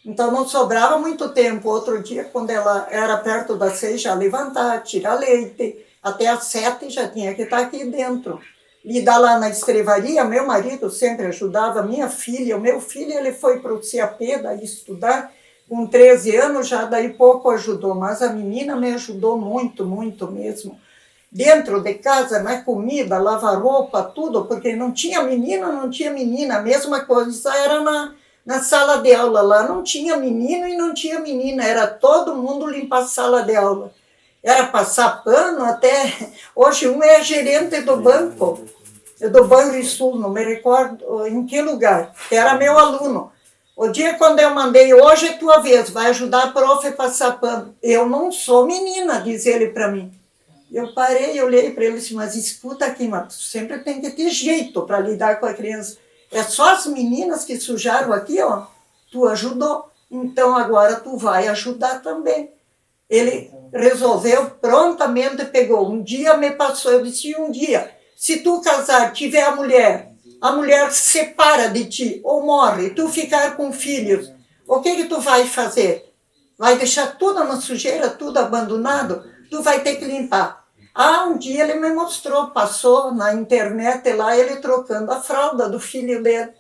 Então não sobrava muito tempo. Outro dia, quando ela era perto das 6, já levantar, tirar leite, até às 7 já tinha que estar aqui dentro. Lidar lá na estrevaria, meu marido sempre ajudava, minha filha, o meu filho ele foi para o CAP daí estudar, com 13 anos já daí pouco ajudou, mas a menina me ajudou muito, muito mesmo. Dentro de casa, na comida, lavar roupa, tudo, porque não tinha menino, não tinha menina, a mesma coisa era na sala de aula, lá não tinha menino e não tinha menina, era todo mundo limpar a sala de aula. Era passar pano até... Hoje um é gerente do banco, do Banrisul, não me recordo em que lugar, que era meu aluno. O dia quando eu mandei, hoje é tua vez, vai ajudar a prof a passar pano. Eu não sou menina, diz ele para mim. Eu parei, olhei para ele e disse, mas escuta aqui, mas tu sempre tem que ter jeito para lidar com a criança. É só as meninas que sujaram aqui, ó, tu ajudou, então agora tu vai ajudar também. Ele resolveu, prontamente pegou. Um dia me passou, eu disse, um dia, se tu casar, tiver a mulher se separa de ti ou morre, tu ficar com filhos, o que tu vai fazer? Vai deixar tudo na sujeira, tudo abandonado? Tu vai ter que limpar. Um dia ele me mostrou, passou na internet lá, ele trocando a fralda do filho dele.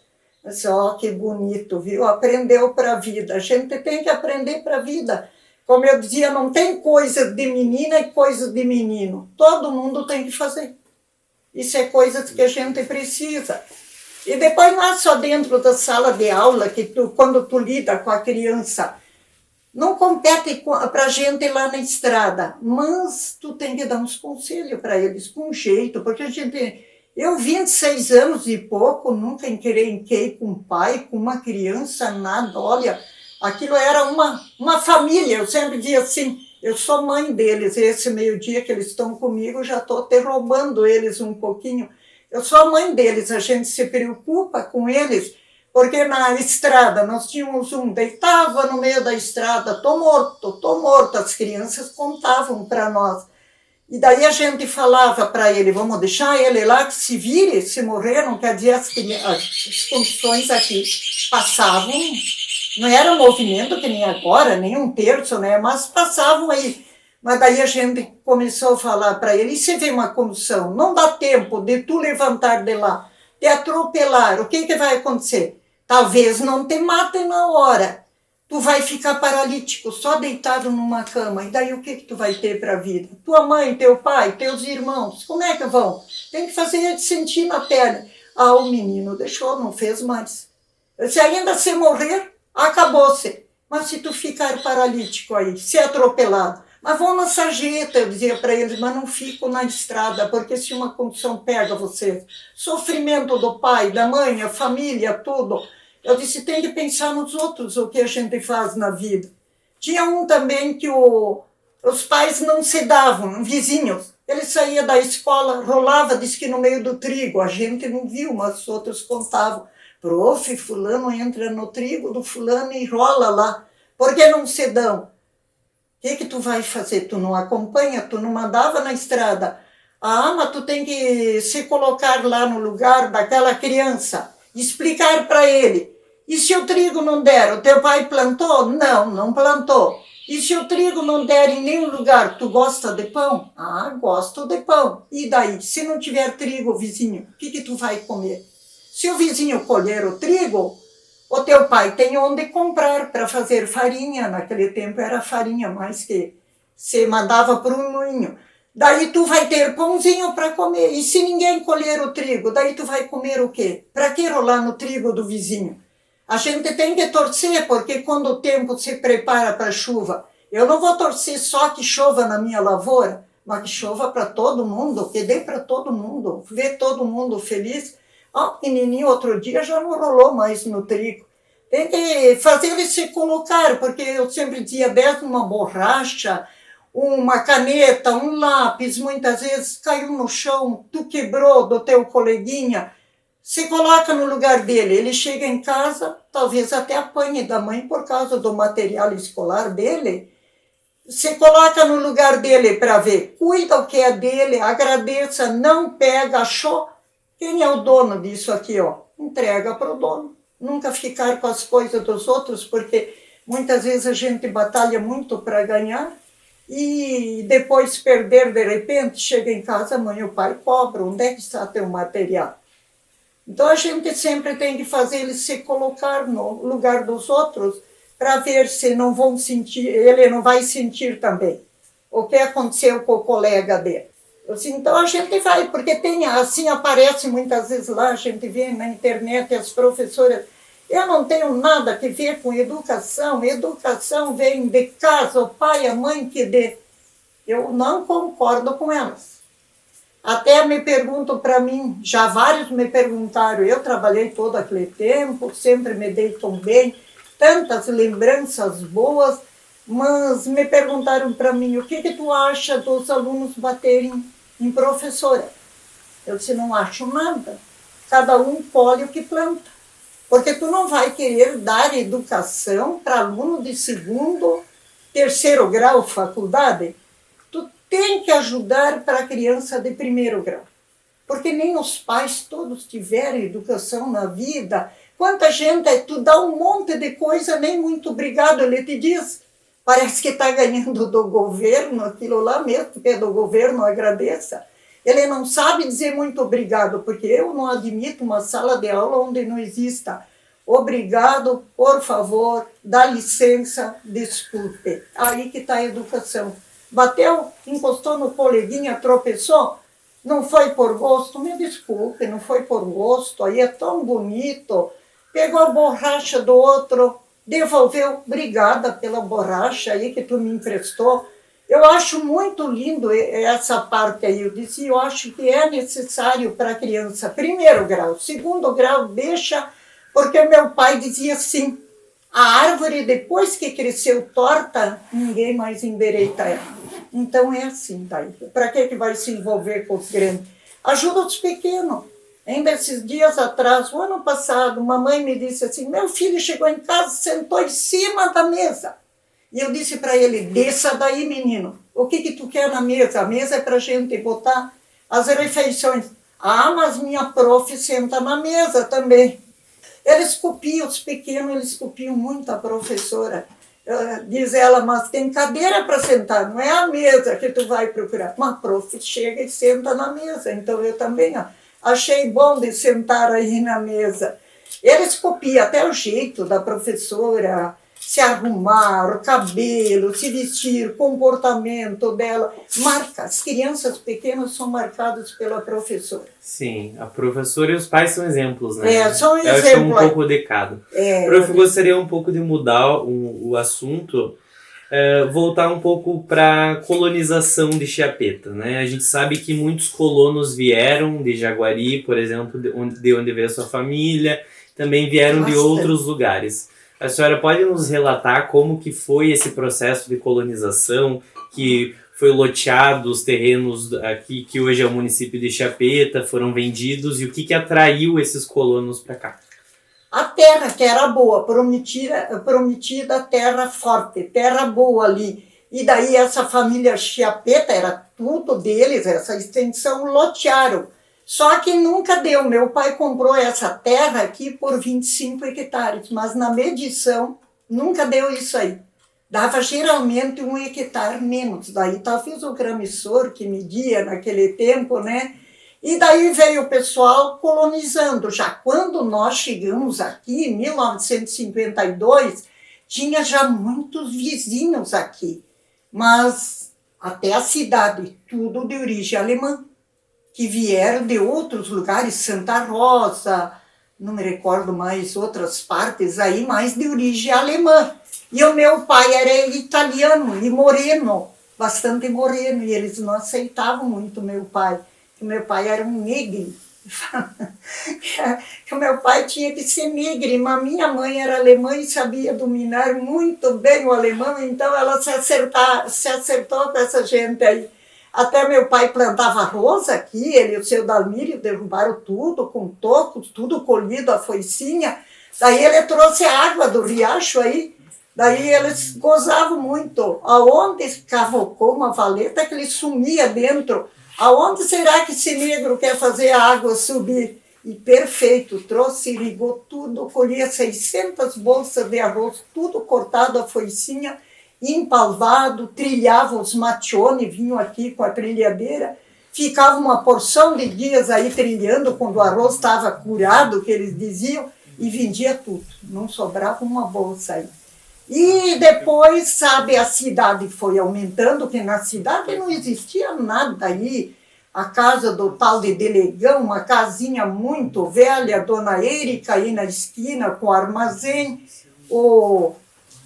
Eu disse, que bonito, viu? Aprendeu para a vida. A gente tem que aprender para a vida. Como eu dizia, não tem coisa de menina e coisa de menino. Todo mundo tem que fazer. Isso é coisa que a gente precisa. E depois não é só dentro da sala de aula, que quando tu lida com a criança, não compete para a gente lá na estrada, mas tu tem que dar uns conselhos para eles, com jeito, porque a gente... Eu, 26 anos e pouco, nunca encrenquei com um pai, com uma criança, nada, olha... Aquilo era uma família, eu sempre dizia assim, eu sou mãe deles, esse meio-dia que eles estão comigo, já estou até roubando eles um pouquinho. Eu sou a mãe deles, a gente se preocupa com eles, porque na estrada nós tínhamos um, deitava no meio da estrada, tô morto, as crianças contavam para nós. E daí a gente falava para ele, vamos deixar ele lá, que se vire, se morrer, não quer dizer as condições aqui passavam. Não era movimento que nem agora, nem um terço, né? Mas passavam aí. Mas daí a gente começou a falar para ele, e se vê uma condução, não dá tempo de tu levantar de lá, te atropelar, o que vai acontecer? Talvez não te matem na hora. tu vai ficar paralítico, só deitado numa cama. E daí o que tu vai ter para a vida? Tua mãe, teu pai, teus irmãos, como é que vão? Tem que fazer ele sentir na pele. Ah, o menino deixou, não fez mais. Se ainda se morrer, acabou-se. Mas se tu ficar paralítico aí, ser atropelado, mas vão na sarjeta, eu dizia para eles, mas não fico na estrada, porque se uma condição pega você, sofrimento do pai, da mãe, a família, tudo, eu disse, tem que pensar nos outros, o que a gente faz na vida. Tinha um também que os pais não se davam, vizinhos. Ele saía da escola, rolava, disse que no meio do trigo, a gente não viu, mas os outros contavam. Prof, fulano entra no trigo do fulano e rola lá. Por que não se dão? O que tu vai fazer? Tu não acompanha? Tu não mandava na estrada? Ah, mas tu tem que se colocar lá no lugar daquela criança, explicar para ele. E se o trigo não der, o teu pai plantou? Não, não plantou. E se o trigo não der em nenhum lugar, tu gosta de pão? Ah, gosto de pão. E daí? Se não tiver trigo, vizinho, o que tu vai comer? Se o vizinho colher o trigo, o teu pai tem onde comprar para fazer farinha. Naquele tempo era farinha, mais que se mandava para um moinho. Daí tu vai ter pãozinho para comer. E se ninguém colher o trigo, daí tu vai comer o quê? Para que rolar no trigo do vizinho? A gente tem que torcer, porque quando o tempo se prepara para a chuva, eu não vou torcer só que chova na minha lavoura, mas que chova para todo mundo, que dê para todo mundo, ver todo mundo feliz. O menininho outro dia já não rolou mais no trigo. Tem que fazer ele se colocar, porque eu sempre dizia, desce uma borracha, uma caneta, um lápis, muitas vezes caiu no chão, tu quebrou do teu coleguinha, se coloca no lugar dele. Ele chega em casa, talvez até apanhe da mãe por causa do material escolar dele. Se coloca no lugar dele para ver, cuida o que é dele, agradeça, não pega, achou. Quem é o dono disso aqui, ó? Entrega para o dono. Nunca ficar com as coisas dos outros, porque muitas vezes a gente batalha muito para ganhar e depois perder de repente, chega em casa, a mãe e o pai cobram. Onde é que está teu material? Então a gente sempre tem que fazer ele se colocar no lugar dos outros para ver se não vão sentir, ele não vai sentir também o que aconteceu com o colega dele. Assim, então a gente vai, porque tem, assim aparece muitas vezes lá, a gente vê na internet as professoras, eu não tenho nada a ver com educação, educação vem de casa, o pai, a mãe que dê. Eu não concordo com elas. Até me perguntam para mim, já vários me perguntaram, eu trabalhei todo aquele tempo, sempre me dei tão bem, tantas lembranças boas, mas me perguntaram para mim, o que tu acha dos alunos baterem em professora? Eu disse, não acho nada, cada um colhe o que planta, porque tu não vai querer dar educação para aluno de segundo, terceiro grau, faculdade. Tem que ajudar para a criança de primeiro grau. Porque nem os pais todos tiveram educação na vida. Quanta gente, tu dá um monte de coisa, nem muito obrigado, ele te diz. Parece que está ganhando do governo, aquilo lá mesmo, que é do governo, agradeça. Ele não sabe dizer muito obrigado, porque eu não admito uma sala de aula onde não exista obrigado, por favor, dá licença, desculpe. Aí que está a educação. Bateu, encostou no coleguinha, tropeçou, não foi por gosto, me desculpe, não foi por gosto, aí é tão bonito. Pegou a borracha do outro, devolveu, obrigada pela borracha aí que tu me emprestou. Eu acho muito lindo essa parte aí, eu disse, eu acho que é necessário para a criança, primeiro grau, segundo grau, deixa, porque meu pai dizia assim, a árvore, depois que cresceu torta, ninguém mais endireita ela. Então é assim, daí. Para que vai se envolver com os grandes? Ajuda os pequenos. Ainda esses dias atrás, o ano passado, mamãe me disse assim, meu filho chegou em casa, sentou em cima da mesa. E eu disse para ele, desça daí, menino. O que tu quer na mesa? A mesa é para a gente botar as refeições. Ah, mas minha prof senta na mesa também. Eles copiam, os pequenos, eles copiam muito a professora. Diz ela, mas tem cadeira para sentar, não é a mesa que tu vai procurar. Uma prof chega e senta na mesa, então eu também achei bom de sentar aí na mesa. Eles copiam até o jeito da professora, se arrumar, cabelo, se vestir, comportamento dela, marca. As crianças pequenas são marcadas pela professora. Sim, a professora e os pais são exemplos, né? São exemplos. Eu acho que é um pouco decado. Prof, eu gostaria um pouco de mudar o assunto, voltar um pouco para a colonização de Chiapeta, né? A gente sabe que muitos colonos vieram de Jaguari, por exemplo, de onde veio a sua família, também vieram de outros lugares. A senhora pode nos relatar como que foi esse processo de colonização, que foi loteado os terrenos aqui, que hoje é o município de Chiapeta, foram vendidos, e o que atraiu esses colonos para cá? A terra que era boa, prometida terra forte, terra boa ali. E daí essa família Chiapeta, era tudo deles, essa extensão, lotearam. Só que nunca deu. Meu pai comprou essa terra aqui por 25 hectares, mas na medição nunca deu isso aí. Dava geralmente 1 hectare menos. Daí talvez o gramissor que media naquele tempo, né? E daí veio o pessoal colonizando. Já quando nós chegamos aqui, em 1952, tinha já muitos vizinhos aqui. Mas até a cidade, tudo de origem alemã, que vieram de outros lugares, Santa Rosa, não me recordo mais outras partes aí, mas de origem alemã. E o meu pai era italiano e moreno, bastante moreno, e eles não aceitavam muito meu pai, que meu pai era um negro. Que o meu pai tinha que ser negro, mas minha mãe era alemã e sabia dominar muito bem o alemão, então ela se acertou com essa gente aí. Até meu pai plantava arroz aqui, ele e o seu Dalmírio derrubaram tudo, com tocos, tudo colhido, a foicinha. Daí ele trouxe a água do riacho aí, daí eles gozavam muito. Aonde cavocou uma valeta que ele sumia dentro. Aonde será que esse negro quer fazer a água subir? E perfeito, trouxe, irrigou tudo, colhia 600 bolsas de arroz, tudo cortado a foicinha, empalvado, trilhava os matione, vinham aqui com a trilhadeira, ficava uma porção de dias aí trilhando, quando o arroz estava curado, que eles diziam, e vendia tudo, não sobrava uma bolsa aí. E depois, sabe, a cidade foi aumentando, que na cidade não existia nada aí, a casa do tal de Delegão, uma casinha muito velha, Dona Érica aí na esquina, com armazém, o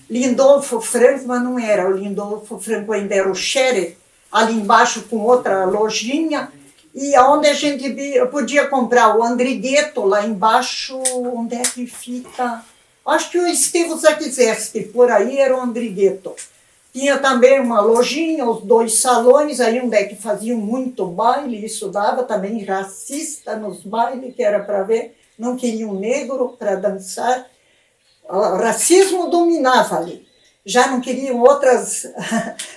Lindolfo Franco, mas não era, o Lindolfo Franco ainda era o Scherer, ali embaixo com outra lojinha, e onde a gente podia comprar o Andrigueto, lá embaixo, onde é que fica? Acho que o Estevão Zakizewski, por aí era o Andrigueto. Tinha também uma lojinha, os 2 salões, aí onde é que faziam muito baile, isso dava também racista nos bailes, que era para ver, não queriam negro para dançar. O racismo dominava ali. Já não queriam outras,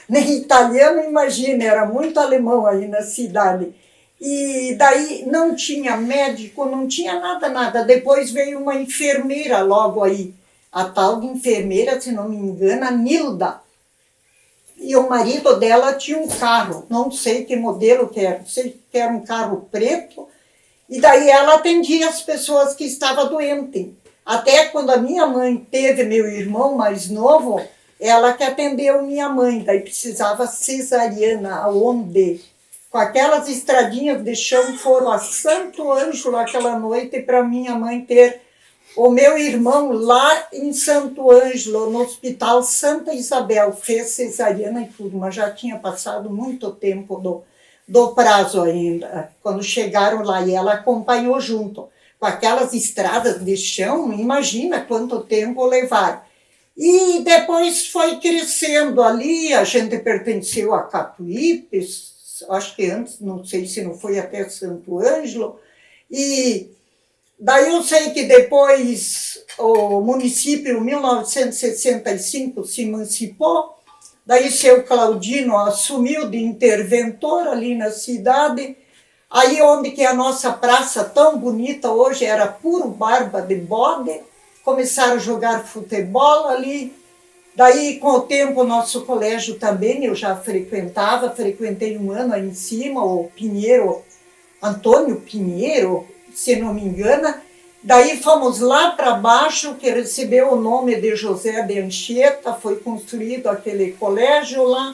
nem italiano, imagina, era muito alemão aí na cidade. E daí não tinha médico, não tinha nada. Depois veio uma enfermeira logo aí, a tal de enfermeira, se não me engano, a Nilda. E o marido dela tinha um carro, não sei que modelo que era, sei que era um carro preto, e daí ela atendia as pessoas que estavam doentes. Até quando a minha mãe teve meu irmão mais novo, ela que atendeu minha mãe, daí precisava cesariana, onde? Com aquelas estradinhas de chão foram a Santo Ângelo aquela noite para minha mãe ter o meu irmão lá em Santo Ângelo, no Hospital Santa Isabel, fez cesariana e tudo, mas já tinha passado muito tempo do prazo ainda, quando chegaram lá, e ela acompanhou junto. Com aquelas estradas de chão, imagina quanto tempo levaram. E depois foi crescendo ali, a gente pertenceu a Catuípes, acho que antes, não sei se não foi até Santo Ângelo, e daí eu sei que depois o município, em 1965, se emancipou, daí seu Claudino assumiu de interventor ali na cidade. Aí onde que a nossa praça tão bonita hoje era puro barba de bode, começaram a jogar futebol ali. Daí, com o tempo, o nosso colégio também, eu já frequentei 1 ano aí em cima, o Pinheiro, Antônio Pinheiro, se não me engano, Daí fomos lá para baixo, que recebeu o nome de José de Anchieta, foi construído aquele colégio lá.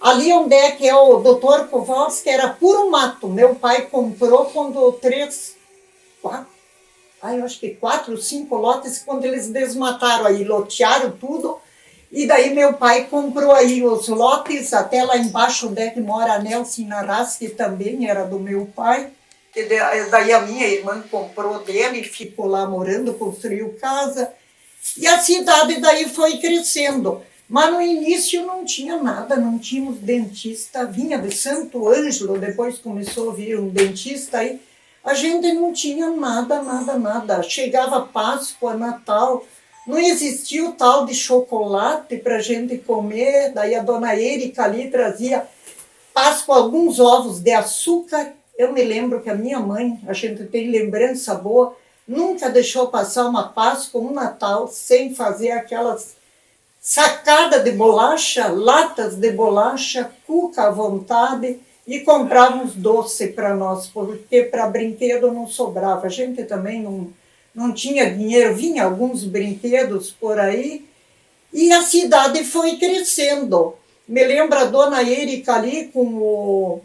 Ali onde é que é o doutor Kowalski, era puro mato. Meu pai comprou quando eu acho que 4 ou 5 lotes, quando eles desmataram aí, lotearam tudo. E daí meu pai comprou aí os lotes, até lá embaixo onde é que mora a Nelson Narras, que também era do meu pai. E daí a minha irmã comprou dele e ficou lá morando, construiu casa. E a cidade daí foi crescendo. Mas no início não tinha nada, não tínhamos dentista. Vinha de Santo Ângelo, depois começou a vir um dentista aí. A gente não tinha nada, nada, nada. Chegava Páscoa, Natal, não existia o tal de chocolate para a gente comer. Daí a dona Érica ali trazia Páscoa alguns ovos de açúcar. Eu me lembro que a minha mãe, a gente tem lembrança boa, nunca deixou passar uma Páscoa, um Natal, sem fazer aquelas sacadas de bolacha, latas de bolacha, cuca à vontade, e comprávamos doce para nós, porque para brinquedo não sobrava. A gente também não tinha dinheiro, vinha alguns brinquedos por aí, e a cidade foi crescendo. Me lembro a dona Érica ali com o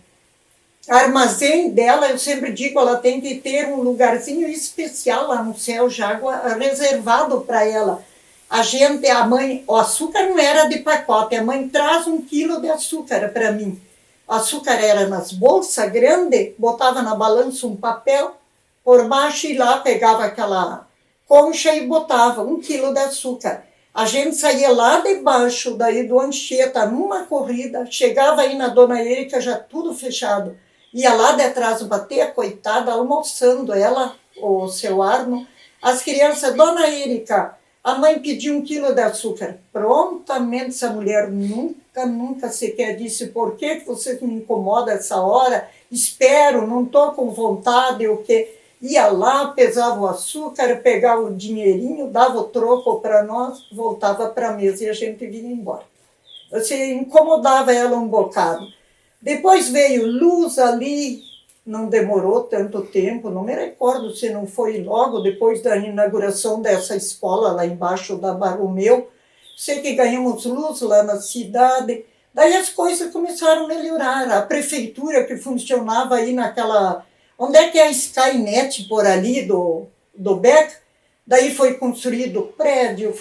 armazém dela, eu sempre digo, ela tem que ter um lugarzinho especial lá no Céu de Água, reservado para ela. A mãe, o açúcar não era de pacote, a mãe traz 1 quilo de açúcar para mim. O açúcar era nas bolsas grandes, botava na balança um papel por baixo e lá pegava aquela concha e botava 1 quilo de açúcar. A gente saía lá debaixo, daí do Anchieta, numa corrida, chegava aí na dona Érica, já tudo fechado. Ia lá de trás bater a coitada, almoçando ela, o seu Arno. As crianças, dona Érica, a mãe pediu 1 quilo de açúcar. Prontamente essa mulher nunca sequer disse por que você me incomoda essa hora, espero, não estou com vontade, o quê? Ia lá, pesava o açúcar, pegava o dinheirinho, dava o troco para nós, voltava para a mesa e a gente vinha embora. Você incomodava ela um bocado. Depois veio luz ali, não demorou tanto tempo, não me recordo se não foi logo depois da inauguração dessa escola lá embaixo da Barromeu. Sei que ganhamos luz lá na cidade. Daí as coisas começaram a melhorar. A prefeitura que funcionava aí naquela... Onde é que é a Skynet por ali do Beck? Daí foi construído o prédio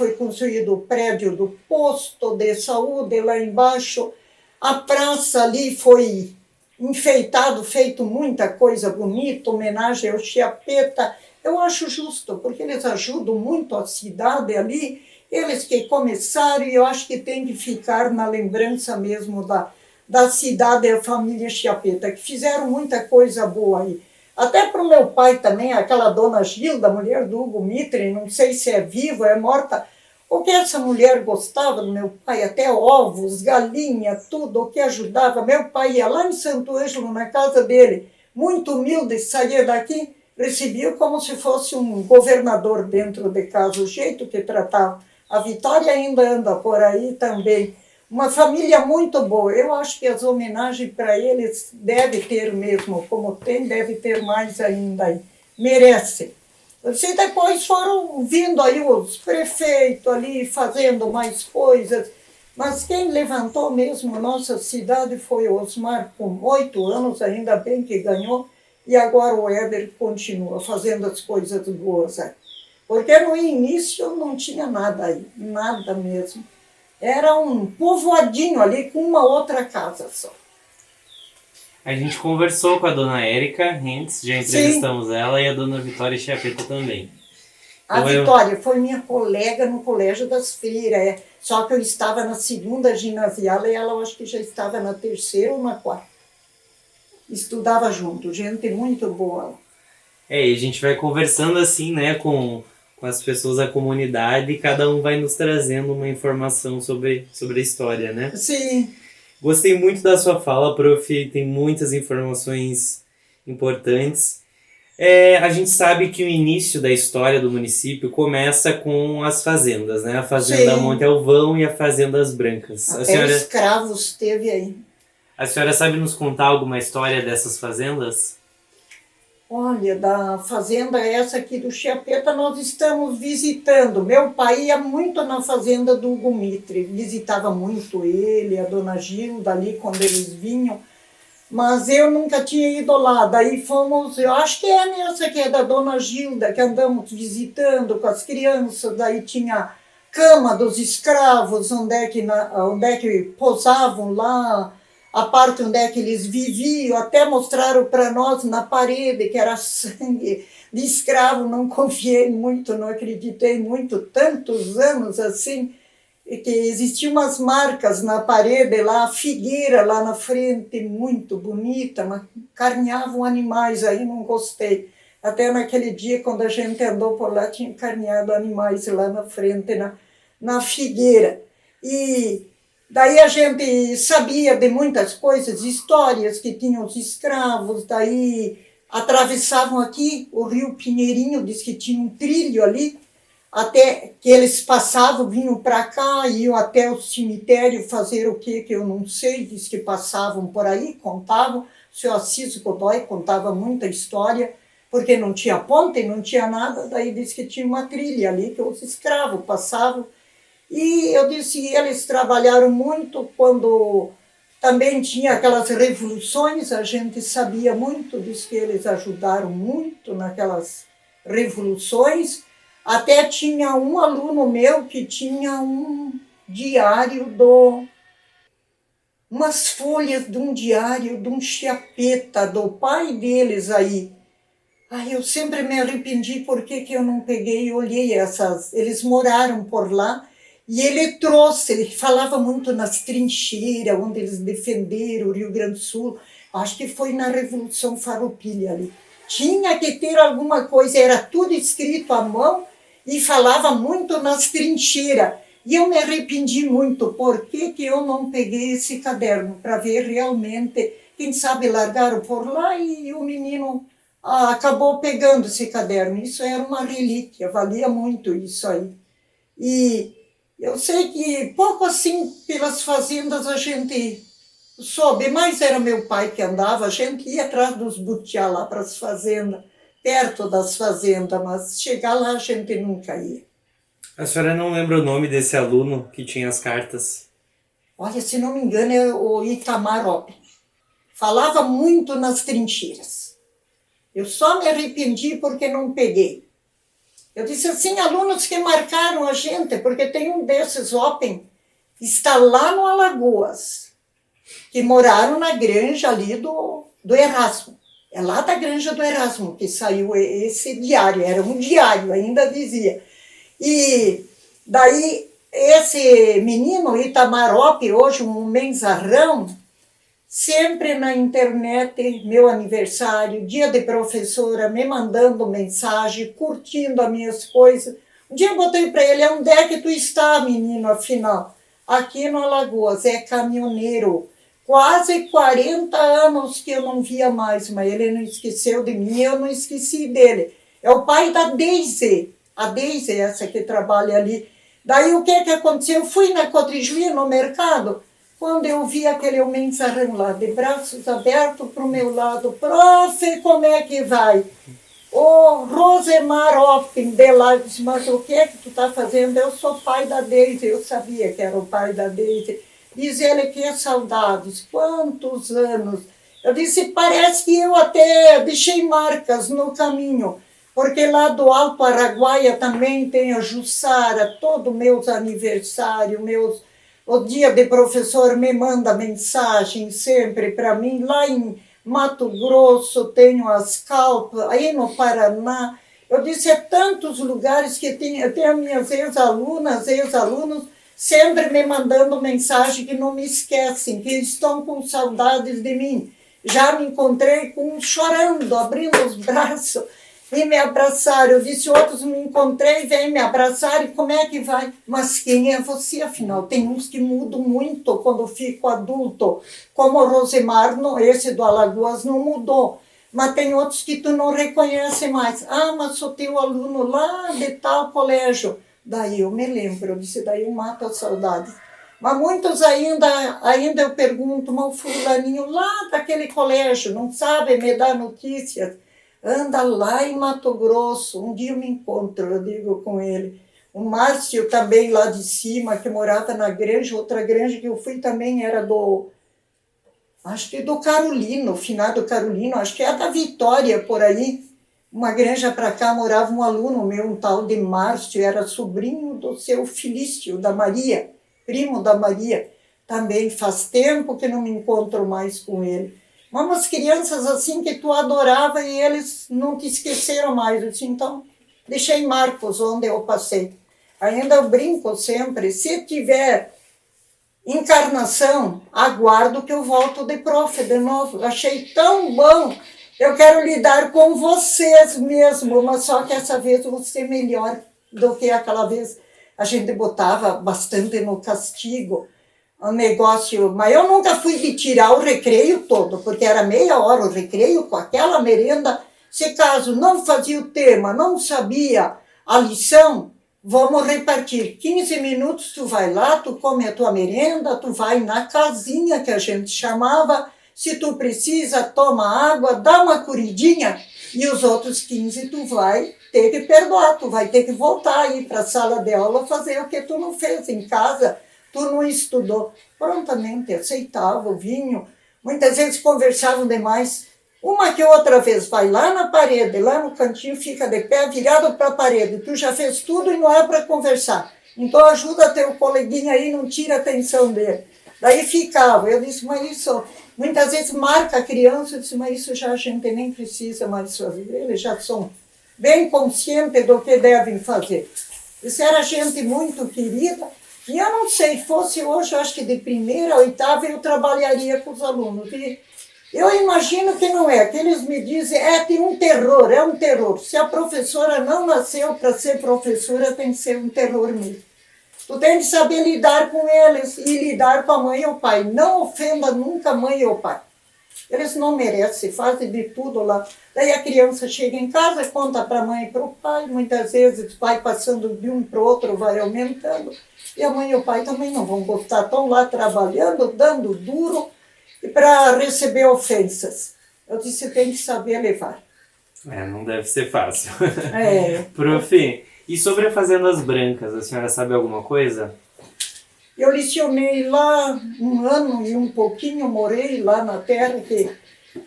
do posto de saúde lá embaixo. A praça ali foi enfeitado, feito muita coisa bonita, homenagem ao Chiapeta. Eu acho justo, porque eles ajudam muito a cidade ali, eles que começaram, e eu acho que tem que ficar na lembrança mesmo da cidade e a família Chiapeta, que fizeram muita coisa boa aí. Até para o meu pai também, aquela dona Gilda, mulher do Hugo Mitre, não sei se é viva, é morta, o que essa mulher gostava do meu pai, até ovos, galinha, tudo o que ajudava. Meu pai ia lá em Santo Ângelo, na casa dele, muito humilde, saía daqui, recebia como se fosse um governador dentro de casa, o jeito que tratava. A Vitória ainda anda por aí também. Uma família muito boa. Eu acho que as homenagens para eles deve ter mesmo, como tem, deve ter mais ainda aí. Merece. E depois foram vindo aí os prefeitos ali fazendo mais coisas, mas quem levantou mesmo nossa cidade foi o Osmar, com 8 anos, ainda bem que ganhou, e agora o Éder continua fazendo as coisas boas aí. Porque no início não tinha nada aí, nada mesmo. Era um povoadinho ali com uma outra casa só. A gente conversou com a dona Érica Hentz, já entrevistamos ela, e a dona Vitória Chiapeta também. A Vitória foi minha colega no Colégio das Freiras, só que eu estava na 2ª ginasial e ela, eu acho que já estava na 3ª ou na 4ª. Estudava junto, gente muito boa. E a gente vai conversando assim, né, com as pessoas da comunidade, e cada um vai nos trazendo uma informação sobre a história, né? Sim. Gostei muito da sua fala, prof. Tem muitas informações importantes. A gente sabe que o início da história do município começa com as fazendas, né? A Fazenda Sim. Monte Alvão e a Fazenda As Brancas. Até escravos teve aí. A senhora sabe nos contar alguma história dessas fazendas? Olha, da fazenda essa aqui do Chiapeta, nós estamos visitando. Meu pai ia muito na fazenda do Hugo Mitre, visitava muito ele, a dona Gilda ali quando eles vinham, mas eu nunca tinha ido lá. Daí fomos, eu acho que é nessa que é da dona Gilda, que andamos visitando com as crianças, daí tinha cama dos escravos, onde é que pousavam lá, a parte onde é que eles viviam, até mostraram para nós na parede que era sangue de escravo, não confiei muito, não acreditei muito, tantos anos assim, e que existiam umas marcas na parede lá, a figueira lá na frente, muito bonita, mas carneavam animais, aí não gostei. Até naquele dia, quando a gente andou por lá, tinha carneado animais lá na frente, na figueira. E daí a gente sabia de muitas coisas, histórias que tinham os escravos, daí atravessavam aqui o rio Pinheirinho, diz que tinha um trilho ali, até que eles passavam, vinham para cá, iam até o cemitério fazer o que eu não sei, diz que passavam por aí, contavam, o senhor Assis Godoy contava muita história, porque não tinha ponte, não tinha nada, daí disse que tinha uma trilha ali, que os escravos passavam. E eu disse, eles trabalharam muito quando também tinha aquelas revoluções, a gente sabia muito, disse que eles ajudaram muito naquelas revoluções. Até tinha um aluno meu que tinha um diário umas folhas de um diário de um Chiapeta, do pai deles aí. Ai, eu sempre me arrependi porque que eu não peguei e olhei essas. Eles moraram por lá e ele trouxe, ele falava muito nas trincheiras, onde eles defenderam o Rio Grande do Sul. Acho que foi na Revolução Farroupilha ali. Tinha que ter alguma coisa, era tudo escrito à mão e falava muito nas trincheiras. E eu me arrependi muito, por que eu não peguei esse caderno para ver realmente, quem sabe largaram por lá e o menino acabou pegando esse caderno. Isso era uma relíquia, valia muito isso aí. E eu sei que pouco assim pelas fazendas a gente soube, mas era meu pai que andava, a gente ia atrás dos butiá lá para as fazendas, perto das fazendas, mas chegar lá a gente nunca ia. A senhora não lembra o nome desse aluno que tinha as cartas? Olha, se não me engano, é o Itamar Oppen. Falava muito nas trincheiras. Eu só me arrependi porque não peguei. Eu disse assim, alunos que marcaram a gente, porque tem um desses Oppen, está lá no Alagoas, que moraram na granja ali do Erasmo. É lá da granja do Erasmo que saiu esse diário, era um diário, ainda dizia. E daí esse menino, Itamar Oppen, hoje um menzarrão, sempre na internet, meu aniversário, dia de professora, me mandando mensagem, curtindo as minhas coisas. Um dia eu botei para ele, onde é que tu está, menino, afinal? Aqui no Alagoas, é caminhoneiro. Quase 40 anos que eu não via mais, mas ele não esqueceu de mim, eu não esqueci dele. É o pai da Deise, a Deise, essa que trabalha ali. Daí o que aconteceu? Eu fui na Cotrijuí, no mercado, quando eu vi aquele mensarrão lá, de braços abertos para o meu lado, prof, como é que vai? Ô, Rosemar Oppen, de lá, eu disse, mas o que é que tu está fazendo? Eu sou pai da Deise, eu sabia que era o pai da Deise. Diz ele que é saudades, quantos anos? Eu disse, parece que eu até deixei marcas no caminho, porque lá do Alto Araguaia também tem a Jussara, todos meus aniversários, o dia de professor me manda mensagem sempre para mim. Lá em Mato Grosso tenho as Calpas, aí no Paraná. Eu disse, é tantos lugares que eu tenho as minhas ex-alunos, sempre me mandando mensagem que não me esquecem, que estão com saudades de mim. Já me encontrei com um chorando, abrindo os braços e me abraçaram. Eu disse, outros me encontrei, vem me abraçar, e como é que vai? Mas quem é você, afinal? Tem uns que mudam muito quando fico adulto, como o Rosemar, esse do Alagoas não mudou, mas tem outros que tu não reconhece mais. Ah, mas sou teu aluno lá de tal colégio. Daí eu me lembro, eu disse, daí eu mato a saudade. Mas muitos ainda eu pergunto, mas o fulaninho lá daquele colégio não sabe me dar notícias. anda lá em Mato Grosso, um dia eu me encontro, eu digo com ele. O Márcio também lá de cima, que morava na granja, outra granja que eu fui também era acho que do Carolino, finado Carolino, acho que é da Vitória, por aí. Uma granja para cá morava um aluno meu, um tal de Márcio, era sobrinho do seu Filício, da Maria, primo da Maria. Também faz tempo que não me encontro mais com ele. Umas crianças assim que tu adorava e eles não te esqueceram mais. Eu disse, então, deixei Marcos onde eu passei. Ainda eu brinco sempre, se tiver encarnação, aguardo que eu volto de prof de novo. Achei tão bom. Eu quero lidar com vocês mesmo, mas só que essa vez eu vou ser melhor do que aquela vez. A gente botava bastante no castigo, um negócio, mas eu nunca fui de tirar o recreio todo, porque era meia hora o recreio com aquela merenda. Se caso não fazia o tema, não sabia a lição, vamos repartir. 15 minutos tu vai lá, tu come a tua merenda, tu vai na casinha que a gente chamava, se tu precisa, toma água, dá uma corridinha, e os outros 15 tu vai ter que perdoar, tu vai ter que voltar aí para a sala de aula fazer o que tu não fez em casa, tu não estudou. Prontamente aceitava o vinho, muitas vezes conversavam demais. Uma que outra vez vai lá na parede, lá no cantinho, fica de pé, virado para a parede. Tu já fez tudo e não é para conversar. Então ajuda teu coleguinha aí, não tira a atenção dele. Daí ficava. Eu disse, mas isso, muitas vezes marca a criança. Eu disse, mas isso já a gente nem precisa mais fazer. Eles já são bem conscientes do que devem fazer. Isso era gente muito querida. E eu não sei, fosse hoje, eu acho que de primeira a oitava, eu trabalharia com os alunos. E eu imagino que não é, que eles me dizem, tem um terror, é um terror. Se a professora não nasceu para ser professora, tem que ser um terror mesmo. Tu tem que saber lidar com eles e lidar com a mãe e o pai. Não ofenda nunca a mãe e o pai. Eles não merecem, fazem de tudo lá. Daí a criança chega em casa, conta para a mãe e para o pai, muitas vezes vai passando de um para o outro, vai aumentando. E a mãe e o pai também não vão gostar, estão lá trabalhando, dando duro, para receber ofensas. Eu disse, tem que saber levar. Não deve ser fácil. É. Prof, e sobre a Fazendas Brancas, a senhora sabe alguma coisa? Eu lecionei lá 1 ano e um pouquinho, morei lá na terra, que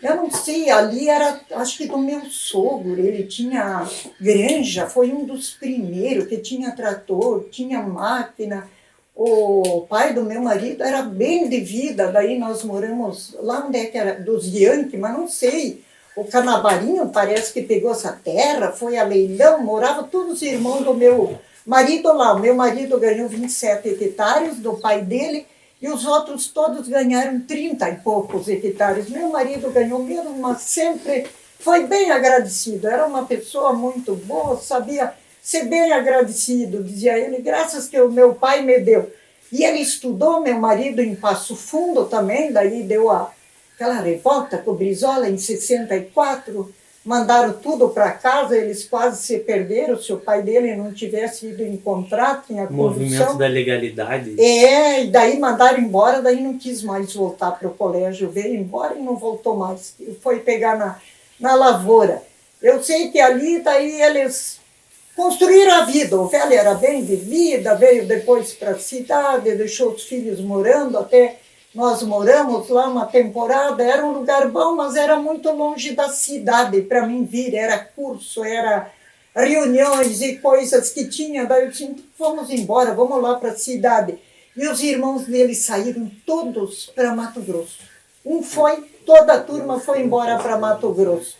eu não sei, ali era, acho que do meu sogro, ele tinha granja, foi um dos primeiros que tinha trator, tinha máquina. O pai do meu marido era bem de vida, daí nós moramos lá onde é que era, dos Yankee, mas não sei. O Canabarinho parece que pegou essa terra, foi a leilão, morava todos os irmãos do meu marido lá. O meu marido ganhou 27 hectares do pai dele e os outros todos ganharam 30 e poucos hectares. Meu marido ganhou mesmo, mas sempre foi bem agradecido. Era uma pessoa muito boa, sabia ser bem agradecido, dizia ele, graças que o meu pai me deu. E ele estudou, meu marido, em Passo Fundo também, daí deu aquela revolta com o Brizola em 64, mandaram tudo para casa, eles quase se perderam, se o pai dele não tivesse ido encontrar, tinha condução. Movimento da legalidade. E daí mandaram embora, daí não quis mais voltar para o colégio, veio embora e não voltou mais, foi pegar na lavoura. Eu sei que ali, daí eles construíram a vida, o velho era bem de vida, veio depois para a cidade, deixou os filhos morando, até nós moramos lá uma temporada, era um lugar bom, mas era muito longe da cidade para mim vir, era curso, era reuniões e coisas que tinha, daí eu disse, vamos embora, vamos lá para a cidade. E os irmãos dele saíram todos para Mato Grosso. Toda a turma foi embora para Mato Grosso.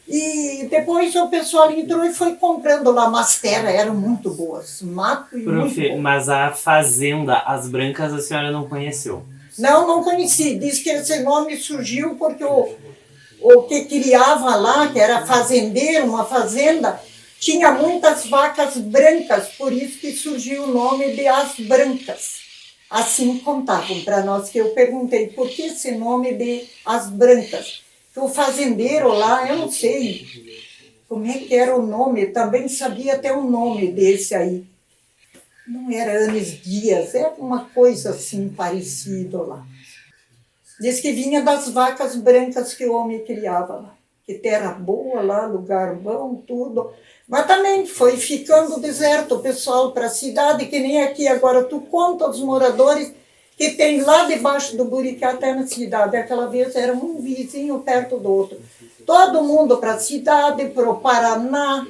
E depois o pessoal entrou e foi comprando lá, mas terras eram muito boas, mato e muito bom. Mas a fazenda As Brancas a senhora não conheceu? Não conheci. Diz que esse nome surgiu porque o que criava lá, que era fazendeiro, uma fazenda, tinha muitas vacas brancas, por isso que surgiu o nome de As Brancas. Assim contavam para nós, que eu perguntei, por que esse nome de As Brancas? O fazendeiro lá, eu não sei como é que era o nome, também sabia até o nome desse aí. Não era Anes Dias, era uma coisa assim parecida lá. Diz que vinha das vacas brancas que o homem criava lá. que terra boa lá, lugar bom, tudo. Mas também foi ficando deserto o pessoal para a cidade, que nem aqui agora. Tu conta os moradores que tem lá debaixo do Buricá até na cidade. Aquela vez era um vizinho perto do outro. Todo mundo para a cidade, para o Paraná,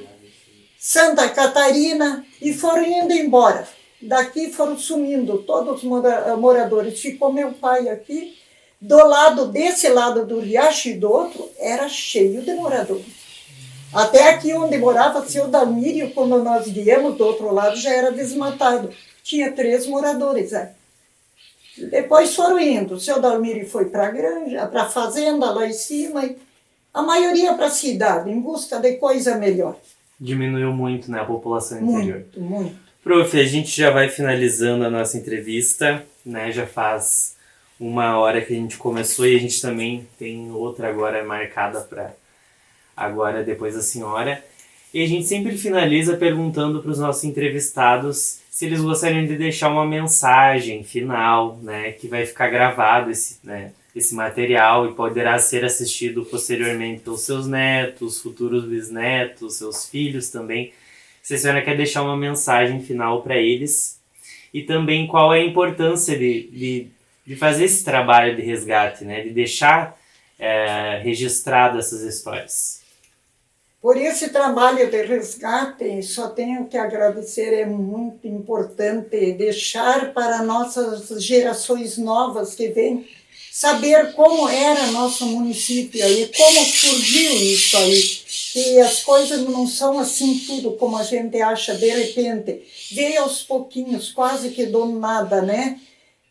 Santa Catarina, e foram indo embora. Daqui foram sumindo todos os moradores. Ficou meu pai aqui. Do lado, desse lado do riacho e do outro, era cheio de moradores. Até aqui onde morava seu Dalmírio, quando nós viemos do outro lado, já era desmatado. Tinha 3 moradores. Depois foram indo. O seu Dalmírio foi para a granja, para a fazenda lá em cima, e a maioria para a cidade, em busca de coisa melhor. Diminuiu muito, né, a população interior. Muito, muito. Prof, a gente já vai finalizando a nossa entrevista, né? Já faz 1 hora que a gente começou e a gente também tem outra agora marcada para agora, depois da senhora. E a gente sempre finaliza perguntando para os nossos entrevistados se eles gostariam de deixar uma mensagem final, né? Que vai ficar gravado esse material e poderá ser assistido posteriormente pelos seus netos, futuros bisnetos, seus filhos também. Se a senhora quer deixar uma mensagem final para eles e também qual é a importância de fazer esse trabalho de resgate, né? De deixar registrado essas histórias. Por esse trabalho de resgate, só tenho que agradecer, é muito importante deixar para nossas gerações novas que vêm saber como era nosso município e como surgiu isso aí. Que as coisas não são assim tudo como a gente acha de repente. Veio aos pouquinhos, quase que do nada, né?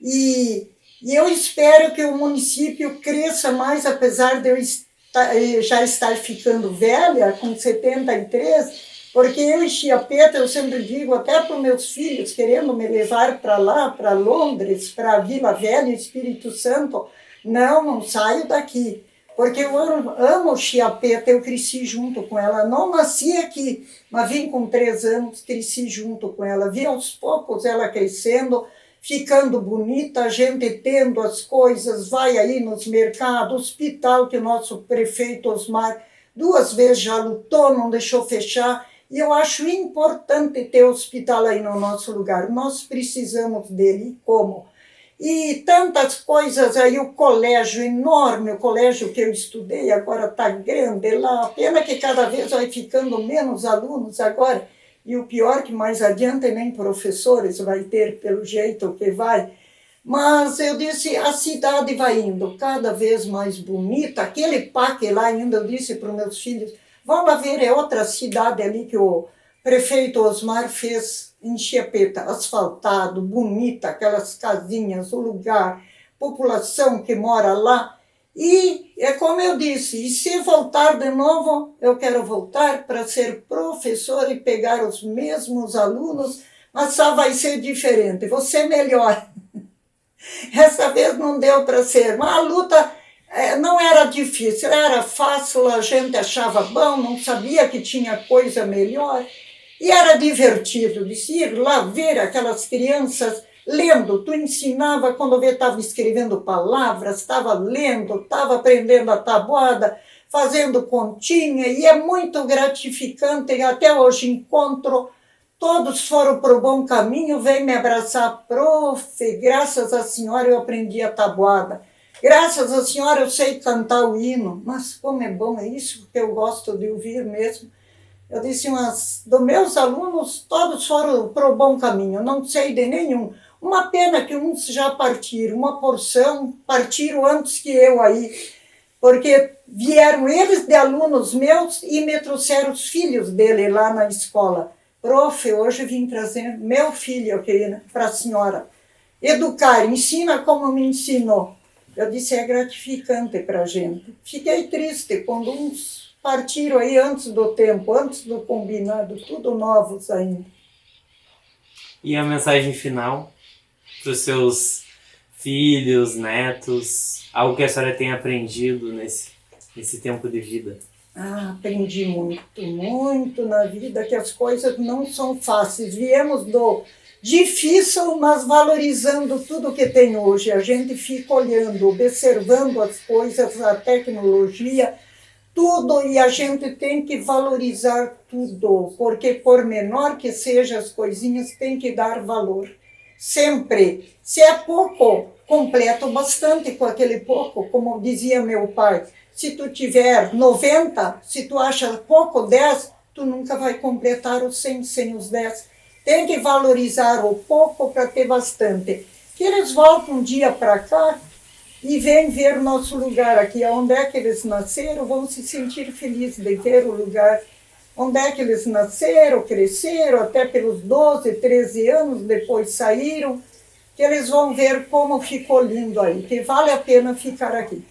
E eu espero que o município cresça mais, apesar de eu já estar ficando velha, com 73, porque eu e Chiapeta, eu sempre digo, até para os meus filhos, querendo me levar para lá, para Londres, para Vila Velha, Espírito Santo, não saio daqui. Porque eu amo Chiapeta, eu cresci junto com ela. Não nasci aqui, mas vim com 3 anos, cresci junto com ela. Vi aos poucos ela crescendo, ficando bonita, a gente tendo as coisas, vai aí nos mercados, hospital que o nosso prefeito Osmar 2 vezes já lutou, não deixou fechar. E eu acho importante ter hospital aí no nosso lugar. Nós precisamos dele. E como? E tantas coisas aí, o colégio enorme, o colégio que eu estudei agora está grande lá, pena que cada vez vai ficando menos alunos agora, e o pior que mais adiante nem professores vai ter pelo jeito que vai. Mas eu disse, a cidade vai indo cada vez mais bonita, aquele parque lá ainda, eu disse para os meus filhos, vão lá ver, é outra cidade ali que o prefeito Osmar fez em Chiapeta, asfaltado, bonita, aquelas casinhas, o lugar, população que mora lá. E é como eu disse, e se voltar de novo, eu quero voltar para ser professor e pegar os mesmos alunos, mas só vai ser diferente, vou ser melhor. Essa vez não deu para ser, mas a luta não era difícil, era fácil, a gente achava bom, não sabia que tinha coisa melhor. E era divertido de ir lá ver aquelas crianças lendo. Tu ensinava quando eu estava escrevendo palavras, estava lendo, estava aprendendo a tabuada, fazendo continha, e é muito gratificante. Até hoje encontro, todos foram para o bom caminho, vem me abraçar, prof, graças à senhora eu aprendi a tabuada. Graças à senhora eu sei cantar o hino. Mas como é bom, é isso que eu gosto de ouvir mesmo. Eu disse, mas dos meus alunos, todos foram para o bom caminho, não sei de nenhum. Uma pena que uns já partiram, uma porção partiram antes que eu aí, porque vieram eles de alunos meus e me trouxeram os filhos dele lá na escola. Prof, hoje vim trazer meu filho aqui para a senhora. Educar, ensina como me ensinou. Eu disse, é gratificante para a gente. Fiquei triste quando uns partiram aí antes do tempo, antes do combinado, tudo novos ainda. E a mensagem final para os seus filhos, netos, algo que a senhora tenha aprendido nesse tempo de vida? Aprendi muito na vida, que as coisas não são fáceis. Viemos do difícil, mas valorizando tudo que tem hoje. A gente fica olhando, observando as coisas, a tecnologia, tudo, e a gente tem que valorizar tudo, porque por menor que sejam as coisinhas, tem que dar valor. Sempre. Se é pouco, completo bastante com aquele pouco, como dizia meu pai. Se tu tiver 90, se tu acha pouco 10, tu nunca vai completar os 100 sem os 10. Tem que valorizar o pouco para ter bastante. Que eles voltam um dia para cá e vêm ver o nosso lugar aqui, onde é que eles nasceram, vão se sentir felizes de ver o lugar onde é que eles nasceram, cresceram, até pelos 12, 13 anos, depois saíram, que eles vão ver como ficou lindo aí, que vale a pena ficar aqui.